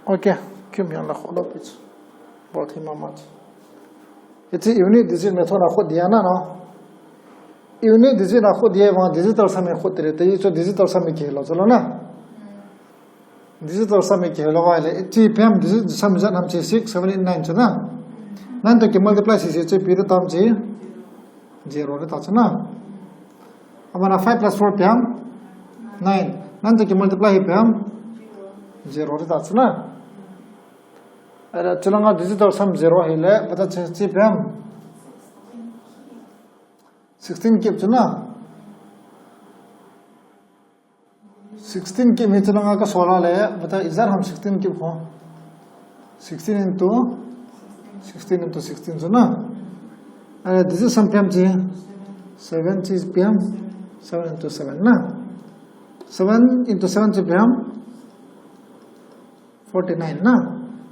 Okay, cube yang nak kalau pitch. बहुत ही मामला इतनी unit digit में थोड़ा खुद दिया ना unit digit आपको दिए वहाँ डिजिटल समय खुद रहते ये जो डिजिटल समय खेलो चलो ना डिजिटल समय खेलो वाले इतनी पे हम डिजिट समय जब हम चे 6 7 8 9 चना 9 तो के मल्टीप्लाई से चे पीरे तो हम चे 0 रहता चना हमारा 5 + 4 पे हम 9 तो के मल्टीप्लाई पे हम 0 रहता चना अरे चलूँगा डिजिटल सम 0 है ले बता चीज़ पे हम 16 के चुना 16 के में चलूँगा का 16 ले बता इधर हम 16 के हो 16 into 16 चुना अरे डिजिटल सम पे हम चाहिए 7 चीज़ पे हम 7 into 7 ना 7 into 7 चीज़ पे हम 49 ना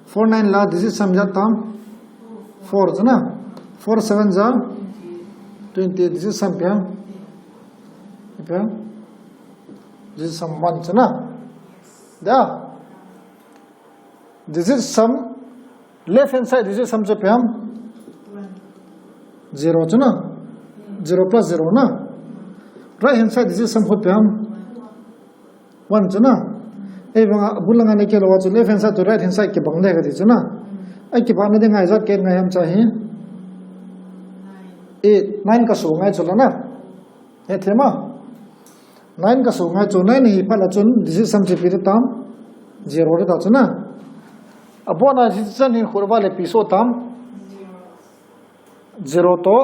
49 ला this is समझाता हम 4 है ना 4 7 जा 28 this is sum पे this is sum 1 है ना दा this is sum left hand side this is sum पे हम 0 है ना 0 plus 0 ना right hand side this is sum पे हम 1 chana e bang bulanga ne ke lo chu left hand side to right hand side ke bang de ga di chana ai ki ba me de ngai zat ke ngai ham cha hi 8 9 ka so ngai chula na e thema 9 ka so ngai chu 9 hi phala chun this is some je pi tam 0 re da chana abona this is ni khurba le piso tam 0 to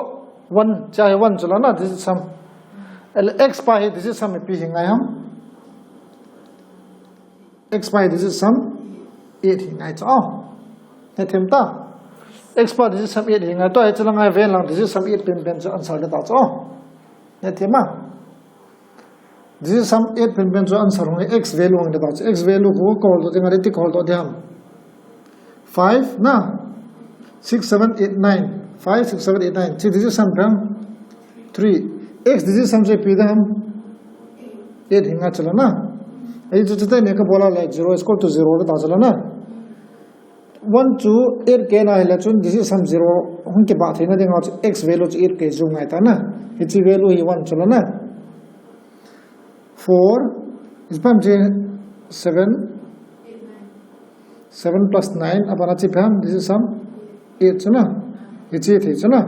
1 chahe 1 chula na this is some x pa hi this is some pi hingai ham x pi this is some 8 hingai cha ne them ta x pa this is some 8 hingai to ai chlang ai ven lang this is some 8 pen cha answer le ta cha ne thema this is some 8 pen cha answer hong x value hong da cha x value ko call to ngare ti call to dham 5 na 6 7 8 9 5 6 7 8 9 this is some 3 x this is some je pi dham 8 hinga chala na ai chu chu ne ka bola like 0 is equal to 0 da chala na 1 to 8 ke na hela chun this is some 0 hon ke ba thina de nga x value chu 8 ke ju ngai ta na hi value hi 1 chala na 4 is pam je 7 7 plus 9 apana chi pham this is some 8 chuna hi chi the chuna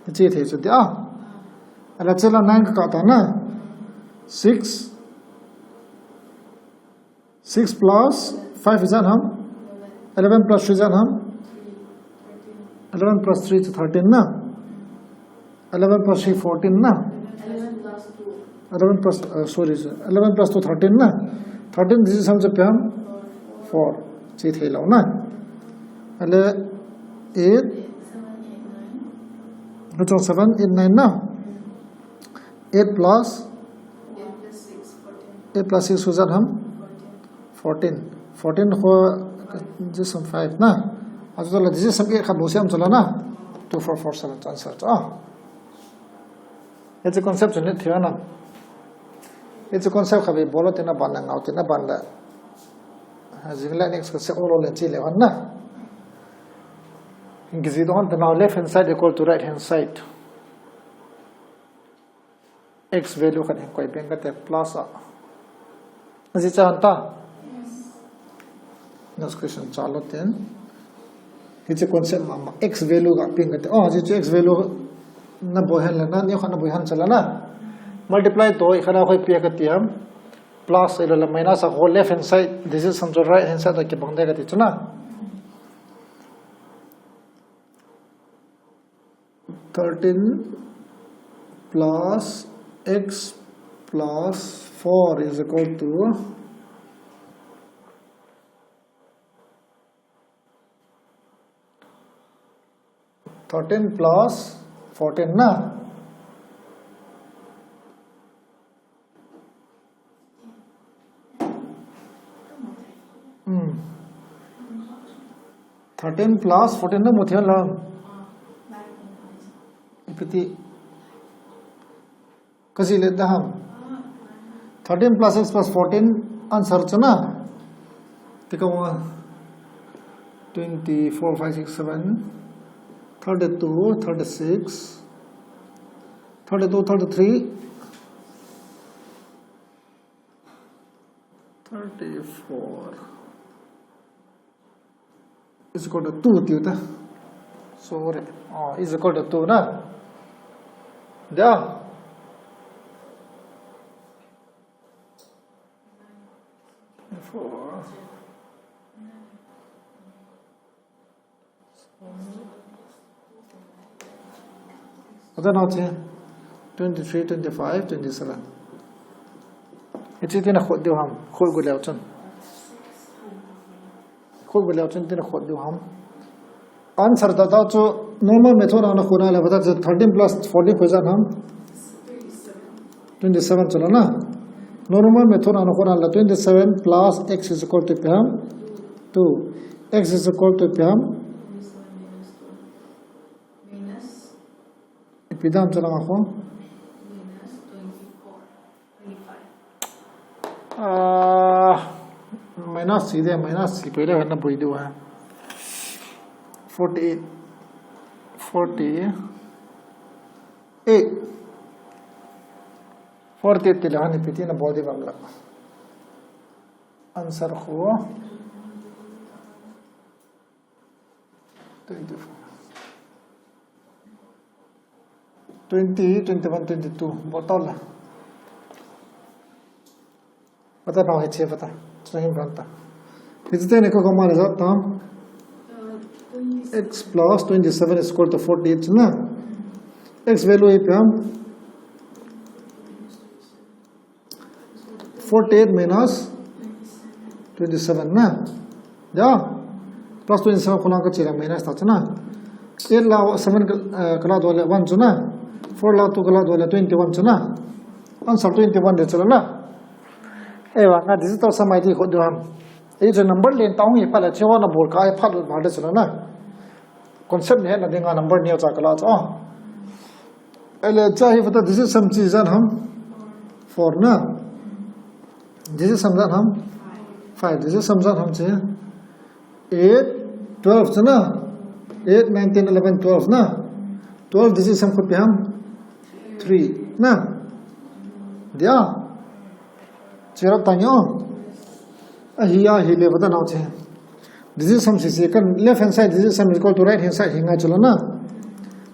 hi chi the chu dia ala chala 9 ka ta na 6 6 plus 5 is हम 11 plus 3 is हम 11 plus 3 is 13 ना 11 plus 3 14 ना 11 plus 11 plus 2 13 ना 13 this is हम जब पे हम 4 चीज है लो ना अले 8 तो 7 8 9 ना 8 plus 8 plus 6 is हम 14 ho just some 5 na azala this is some ke kha bosam chala na 2447 answer cha it's a concept ne thya na it's a concept kha be bolo te na ban na ngau te na ban la jingla next se all le chi le wan na ingizi don the now left hand side equal to right hand side x value kha koi pen ka te plus a aji cha ta next question chalo ten it's a concept ma x value ga ping gate oh ji x value na bohan la na ne khana bohan chala na multiply to ikhana khoi pe ka tiam plus ila minus a whole left hand side this is some right hand side ke bang de ga ti chuna 13 plus x plus 4 is equal to 13 plus 14 na 13 plus 14 na muthia la ipiti kasi le da ham 13 plus x plus 14 answer chana tika 24 5 6 7 32 36 32 33 34 is equal to 2 tiuta sorry is equal to 2 na da now 23 25 27 it's na khod diu ham khol go leo chun tin khod diu ham answer da da chu normal method ana khona la bata 13 plus 14 ko jan ham 27 chalo na normal method ana khona la 27 plus x is equal to 2 x is equal to pidam chala ko minus सीधे minus पहले करना पड़ी दो है 48 48 48 तिलहानी पिती ना बहुत ही बामला answer ho 20, 21, 22 botol lah. Bata now hai bata. Sahih banta. Is there neko kama result tam? X plus 27 is equal to 48 na. X value hai pam 48 minus 27 na. Ja. Plus 27 khuna ka chira minus ta chana. 8 la 7 kala dole 1 chuna. 4 la 2 kala dole 21 chuna. Answer 21 de chala na. Ewa nga digital samai di kho ham. Ei je number len taung hi pala chewa na bol ka phat ba de chala na. Concept ne na denga number ne cha kala cha. Ele cha hi fata this is some cheez ham for na. This is samjhan ham 5. This is samjhan ham che 8 12 chana 8 9 10 11 12 na 12 this is some ko ham 3 na dia chera tanyo ahiya hile bata naw che this is some second left hand side this is some equal to right hand side hinga chalo na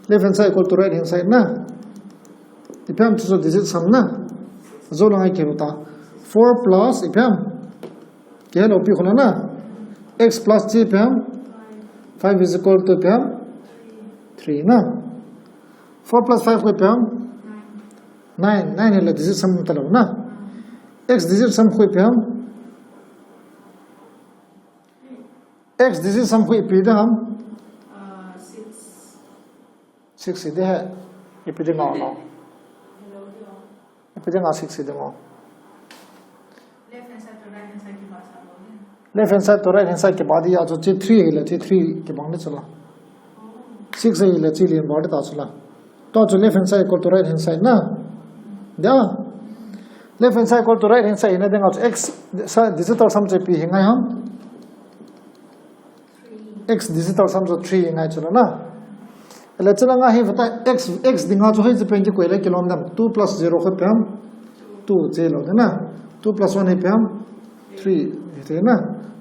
left hand side equal to right hand side na ipam so this is some na zo la ke bata 4 plus ipam ke lo pi khona na x plus 3 ipam 5 is equal to ipam 3 na 4 plus 5 ko ipam 9 9 है this is some मतलब ना x this is some कोई पे हम x this is some कोई पे हम 6 सीधे है ये पे जगह आओ ये पे जगह 6 सीधे आओ left hand side to right hand side के बाद ये जो 3 है ले 3 के बाद चला 6 है ले 3 लिए बाद ता चला तो जो left hand side equal to right hand side ना yeah left hand side equal to right hand side ina denga x digital sum che p hingai ham x digital sum so 3 hingai chalo na ele chala nga hi vata x dinga cho hi je pen ki koile kilom dam 2 plus 0 ko pam 2 je lo na 2 plus 1 hi pam 3 ite na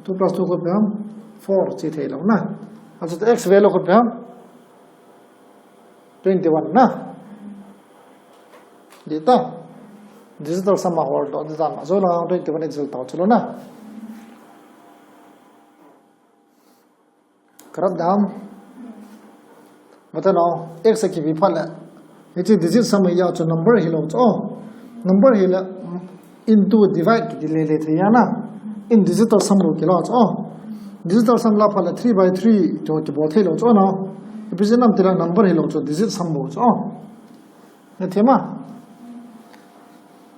2 plus 2 ko pam 4 je the lo na acha x value ko pam 21 na data digital sum hold on the dama so long 21 result ta chalo na karab dam mata no x ki bi phala it is digital sum ya cho number hi lo cho number hi la into divide ki le le thya na in digital sum lo ki lo cho digital sum la phala 3 by 3 to bo the lo cho no represent nam tela number hi lo cho digital sum bo cho ne thema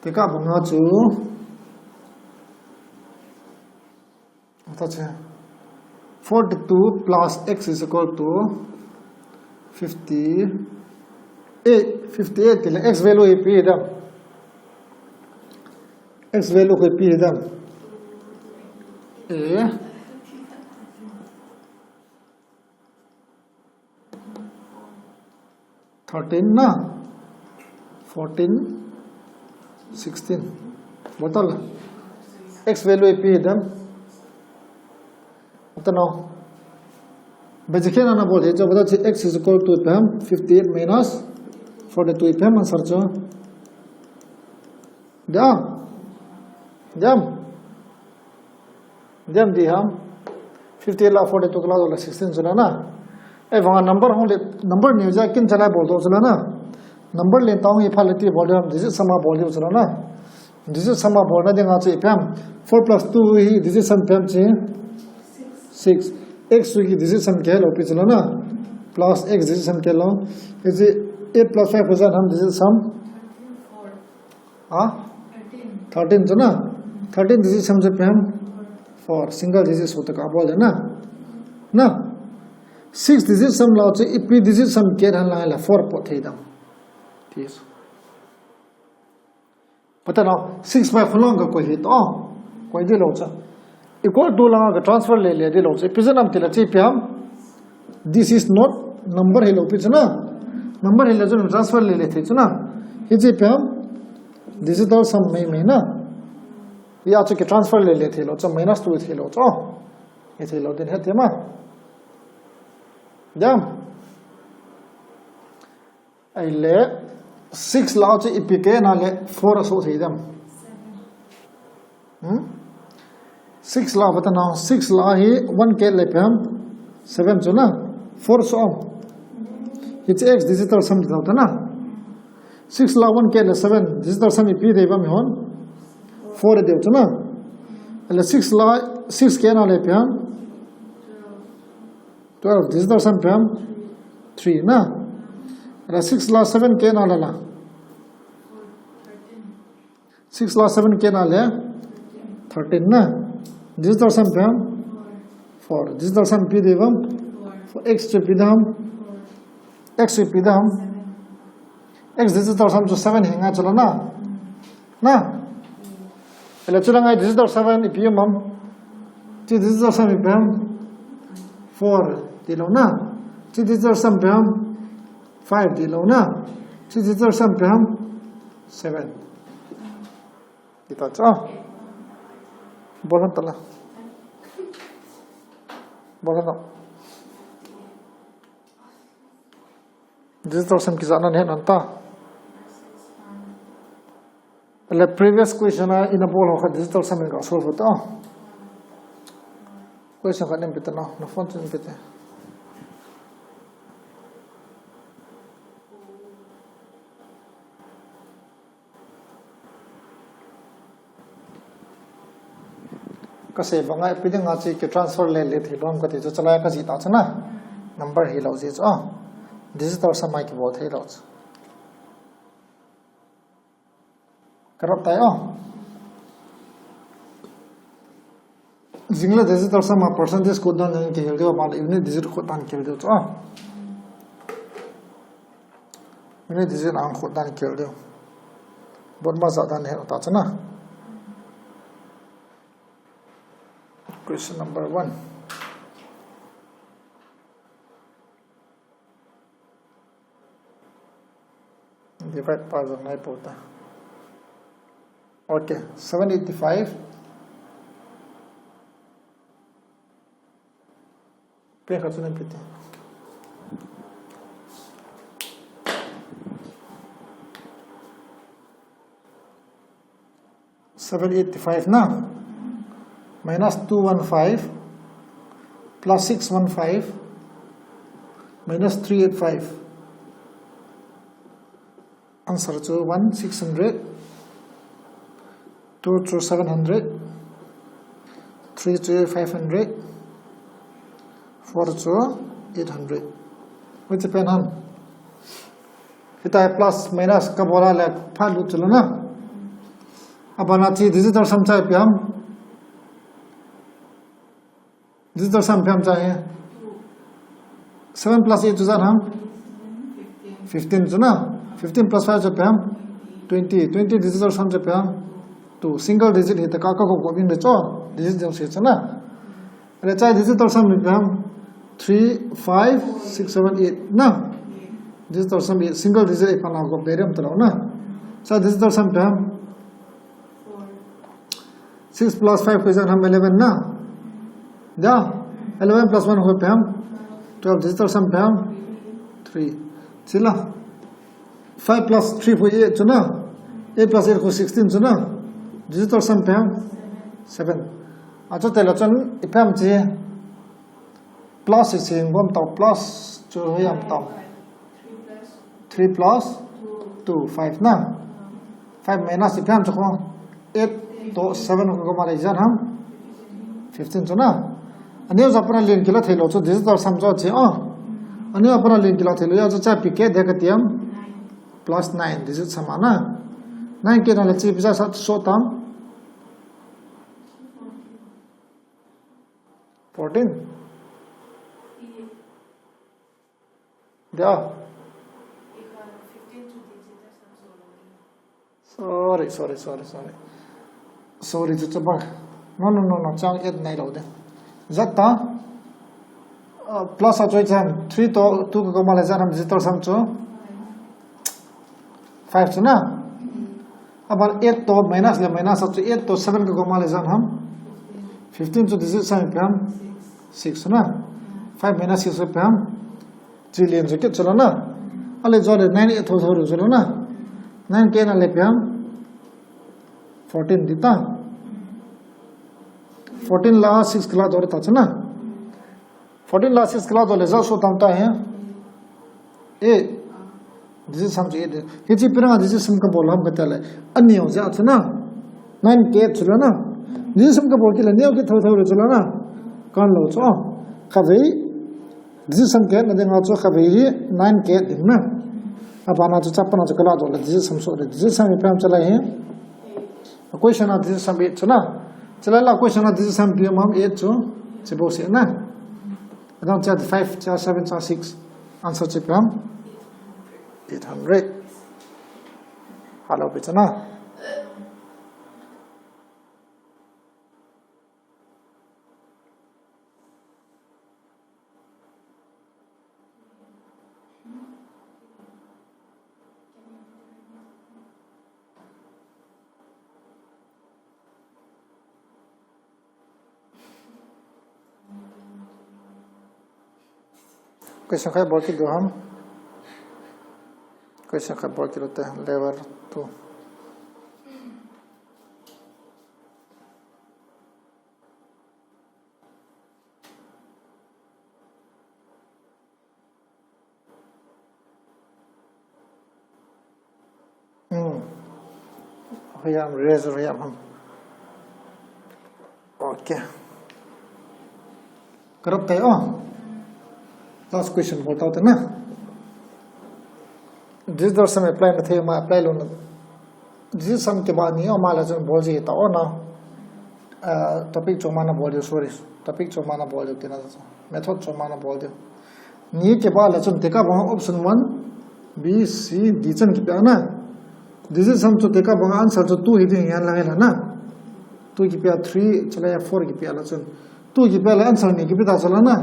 Teka bunga chu Atache 42 plus x is equal to 58 tila x value hi pi dam x value hi pi dam a 13 na 14 16 botol x value p them utano bajikena na bole jo bata x is equal to pam 58 minus 42 pam answer jo jam di ham 58 la 42 kala 16 jona na e wanga number hole number new ja kin chala bol do jona na number le taung hi phalati volume this is sama volume chalo na this is sama borna denga che pam 4 plus 2 hi this is some pam che 6 x hi this is some kelo pi chalo na plus x this is some kelo is 8 plus 5 was ham this is some 13 chana 13 this is some che pam 4 single this is hota ka bol na 6 this is some lao che if this is some get han la 4 po thei dam yes pata no 6 by khulong ka ko hi to ko di lo cha equal to la ka transfer le di lo che pisan am tila che pyam this is not number hello pi chana number hello jo transfer le the chana hi che pyam this is all some me na या के transfer ले थे लो -2 थे लो ये थे लो दिन है थे मा जम अहिले 6 ला इपिके ना ले 4 सो थे जम 6 ला बता ना 6 ला ही 1 के ले पे हम 7 जो ना 4 सो it's x digital sum होता ना 6 ला 1 के ले 7 digital sum इपी दे बम होन 4 दे होता ना अहिले 6 ला 6 के ना ले पे हम 12 digital sum पे हम 3 ना अहिले 6 ला 7 के ना ले ला 6 ला 7 के ना ले 13 ना digital sum पे हम 4 digital sum पी दे बम x जो पी हम x पी हम x digital sum जो 7 हैंगा चलो ना ना अहिले चुरांगा digital 7 पी हम ची digital sum पे हम 4 दिलो ना ची digital sum पे हम 5 दिलो ना ची digital sum पे हम 7 दिता चा बोलन तला बोलन ना digital sum की जाना है नंता ले previous question इन बोल हो digital sum का solve होता question का नेम पितना न फोन चुन पिते कसे बंगा पिदे ngachi के ट्रांसफर ले थी लोम कति जो चलाया का जीता छ ना नंबर ही लो जी छ digital sum की बहुत है लो करता है जिंगला digital sum percentage को दान के हेल दो माल यूनिट डिजिट को दान के दो छ यूनिट डिजिट आंक को दान के दो बहुत मजा दान है होता छ ना question number 1 divide par नहीं पड़ता okay 785 पे खर्च नहीं पीते 785 ना minus 215 plus 615 minus 385 answer to 1600 2 to 700 3 to 500 4 to 800 which depend on kita plus minus का बोला ले फालू चलो ना अब आना चाहिए डिजिटल सम चाहिए पे हम digital sum पे हम चाहिए 7 plus 8 जो हम 15 जो ना 15 plus 5 जो पे हम 20 digital sum जो पे हम तो single digit है तो काका को गोविंद बेचो digital से ना अरे चाहे digital sum पे हम 3 5 6 7 8 ना digital sum single digit एक पना को बेरम तो ना चाहे digital sum पे हम 6 plus 5 पे हम 11 ना जा 11 plus 1 हो पे हम 12 digital sum पे हम 3 चला 5 plus 3 हो 8 जो ना 8 plus 8 को 16 जो ना digital sum पे हम 7 अच्छा तेरा चन इपे हम चाहिए plus इसे हम तो plus जो है हम तो 3 plus 2 5 ना 5 minus इपे हम चुका 8 तो 7 को हमारे इधर हम 15 जो ना अन्य जो अपना लिंक किला थे लो जो digital sum जो अच्छे अन्य अपना लिंक किला थे लो या जो चाहे पिके देखते हम plus 9 digital sum आना 9 के नाले ची बिजा साथ सोतम 14 Yeah. Sorry, just about. No. Chang it night out. Zata plus a choice 3 to 2 Gomalazan digital sum to 5 to now. About 8 to minus le minus up to 8 to 7 ka goma le zan ham 15 to digit sam pam 6 na 5 minus 6 pam trillion je ke chalo na ale jole 9 8 thoro chalo na 9 ke na le pam 14 dita 14 la 6 kala dore ta chana 14 la 6 kala dole za so tamta hai e this is some je hichi piranga this is some ka bolam betale anyo ja chana 9 ke chalo na this is some ka bol ke le neo ke thoro chalo na kan lo cho khavei this is some ke na denga cho khavei 9 ke din na abana cho chapana cho kala dole this is some so this is some pam chala hai question of this is some chana chala la question of this is some pm ham 8 cho suppose na around 5 7 6 answer chapam 800 hello pichana question khai bol ki do ham question khai bol ki hote hain level 2 Hayam razor hayam ham okay करब tay last question बोलता होता ना जिस दर समय apply न थे मैं apply लो जिस समय के बाद नहीं हमारा जो बोल जी था और ना टॉपिक जो माना बोल दो सॉरी टॉपिक जो माना बोल दो तेरा मेथड जो माना बोल दो नहीं के बाद लेकिन देखा वहाँ ऑप्शन 1 B C D चन की पे ना जिस समय जो देखा वहाँ आंसर जो 2 ही दिन यहाँ लगे ना 2 की पे 3 चला या 4 की पे लेकिन 2 की पे आंसर नहीं की पे था चला ना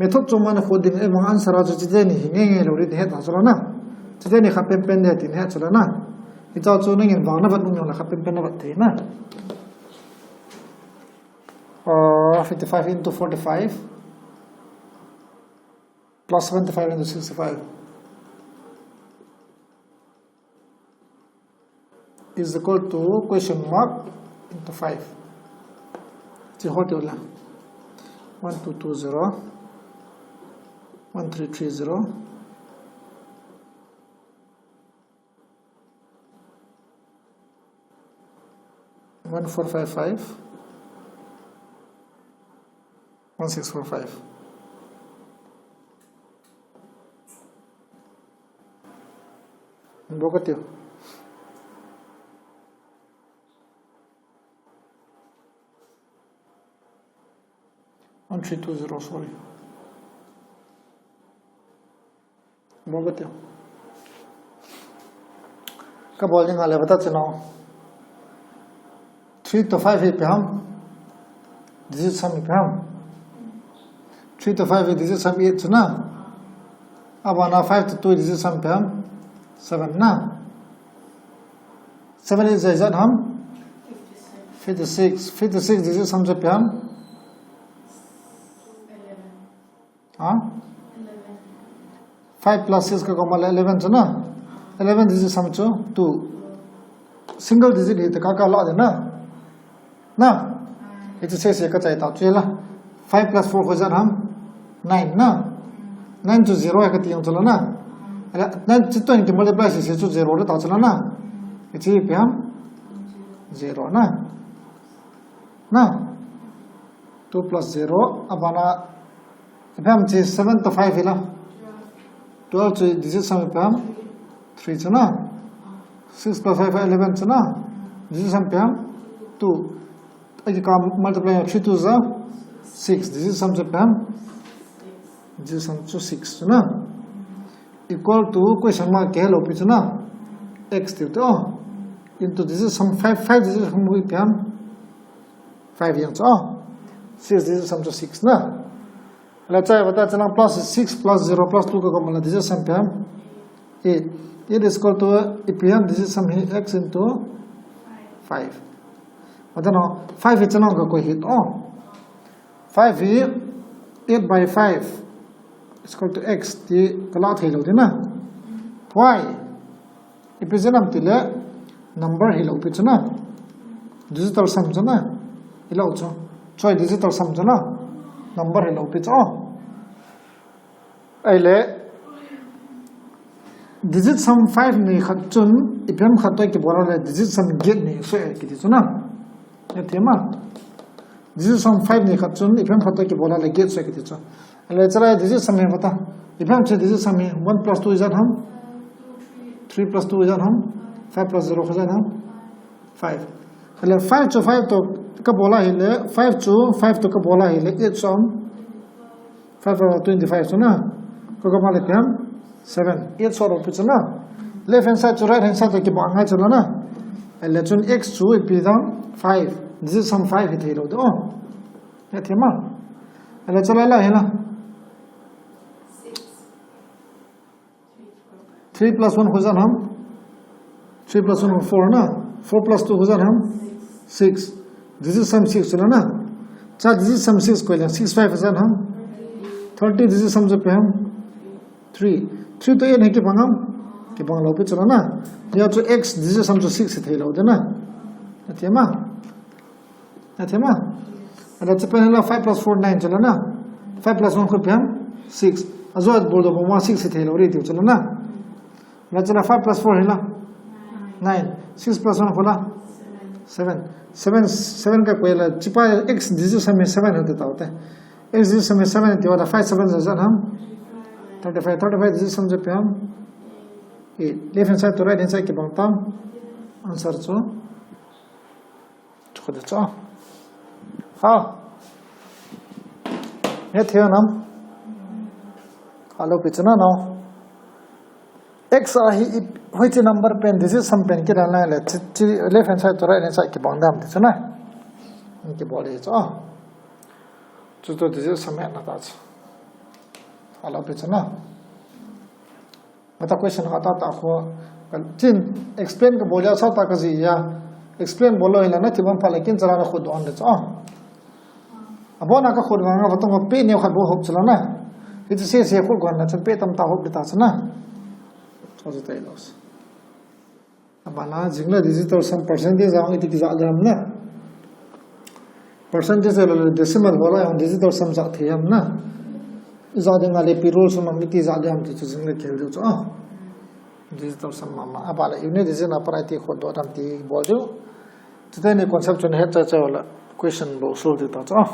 मेथड जो माना खुद दिन वहाँ आंसर आज चीज़ें नहीं हिंगे लोरी दे था चला ना चीज़ें नहीं खापे पेन दे तीन है चला ना इतना जो नहीं इन वाहन बट मुझे लगा पेन पेन बट थे ना 55 into 45 plus 75 into 65 is equal to question mark into 5 जी होते होला 1220 1330 1455 1645 Bogotá 1320 sorry Bogotá कब बोल देंगे ले बता चलो 3 to 5 पे हम digit sum पे हम 3 to 5 digit sum 8 ना अब आना 5 to 2 digit sum पे हम 7 ना 7 is that हम 56 digit sum से पे हम हाँ 5 plus 6 का कॉमन 11 है ना 11 digit sum जो 2 single digit है तो क्या ला देना ना इसे से का चाहिए था चला 5 plus 4 हो जाए हम 9 ना 9 to 0 है कितनी चला ना 9 जितना इनके मल्टीप्लाई से 0 रहता चला ना इसे पे हम 0 ना 2 plus 0 अब आना पे हम 7 to 5 है ना 12 to digit sum पे हम 3 चला 6 plus 5 11 चला digit sum पे हम 2 I can multiply 3 to 6 this is sum से पे हम this is sum to 6 ना equal to question mark के लो पीछे ना x देते हो into this is sum 5 this is sum पे हम 5 यहाँ तो 6 this is sum to 6 ना let's say बता चला plus 6 plus 0 plus 2 का कॉमन this is sum पे हम 8 8 is equal to EPM digit sum hi x into 5 adano 5 is no ko hit 5 hi 8 by 5 is equal to x ti kala thelo de na y epigenam tile number hi lo pi chuna digital sum chuna ilo cho choi digital sum chuna number hi lo pi cho aile digit sum 5 ni khat chun ipem khat toy ki bola le digit sum get ni so ki di chuna ya tema digit sum 5 ni khat chun ipem khat toy ki bola le get so ki di cho aile chala digit sum me bata ipem che digit sum me 1 plus 2 is at hum 3 plus 2 is at hum 5 plus 0 is at hum 5 aile 5 to 5 to ka bola hele 5 to 5 to ka bola hele 8 sum 5 over 25 chuna ko ka male pem 7 8 sort of pitch na left hand side to right hand side ki bang hai chala na ele chun x chu pi dam 5 this is some 5 hit hero do ya thema ele chala la hela 3 plus 1 ho jan hum 3 plus 1 4 na 4 plus 2 ho jan hum 6 this is some 6 chala na cha this is some 6 ko le 6 5 ho jan hum 30 this is some jo pe hum 3 to 8 है कि बंगम कि बंग लो पे चलो ना या तो x this सम तो 6 थे लो देना अथेमा अरे तो पहले 5 plus 4 9 चलो ना 5 plus 1 को पे हम 6 अजो बोल दो 1 6 थे लो रे चलो ना मैं चला 5 plus 4 है ना 9 6 plus 1 होला 7 का कोई ला चिपा x दिस सम में 7 होता है x दिस सम में 7 होता है 5 7 से हम 35 this is some jpm left hand side to right hand side ke bangtam answer cho chode cho ha ye theo nam alo pichna now x hi which number pen this is some pen ke rana le left hand side to right hand side ke bangdam chana ke bole cho to this is some na ta ala pichana mata question hata ta kho chin explain ka bola sa ta ka ji ya explain bolo ila na tibam phala kin chara na khud on le cha abona ka khud nga batong pe ne khat bo hop chala na it se khul gon na chan pe tam ta hop ta chana so so tai los abana jingla digital some percentage ang iti ki ja jam na percentage le decimal bola ang digital some ja thiam na ज़्यादा ले pyrrole सुन मिट्टी ज़्यादा हम तो जिंगे खेल दो तो digital सम मामा अब आले यूनिट डिज़ाइन अपराइटी खोद दो हम ती बोल दो तो तेरे कॉन्सेप्ट जो है चाचा वाला क्वेश्चन बहुत सोल्व देता तो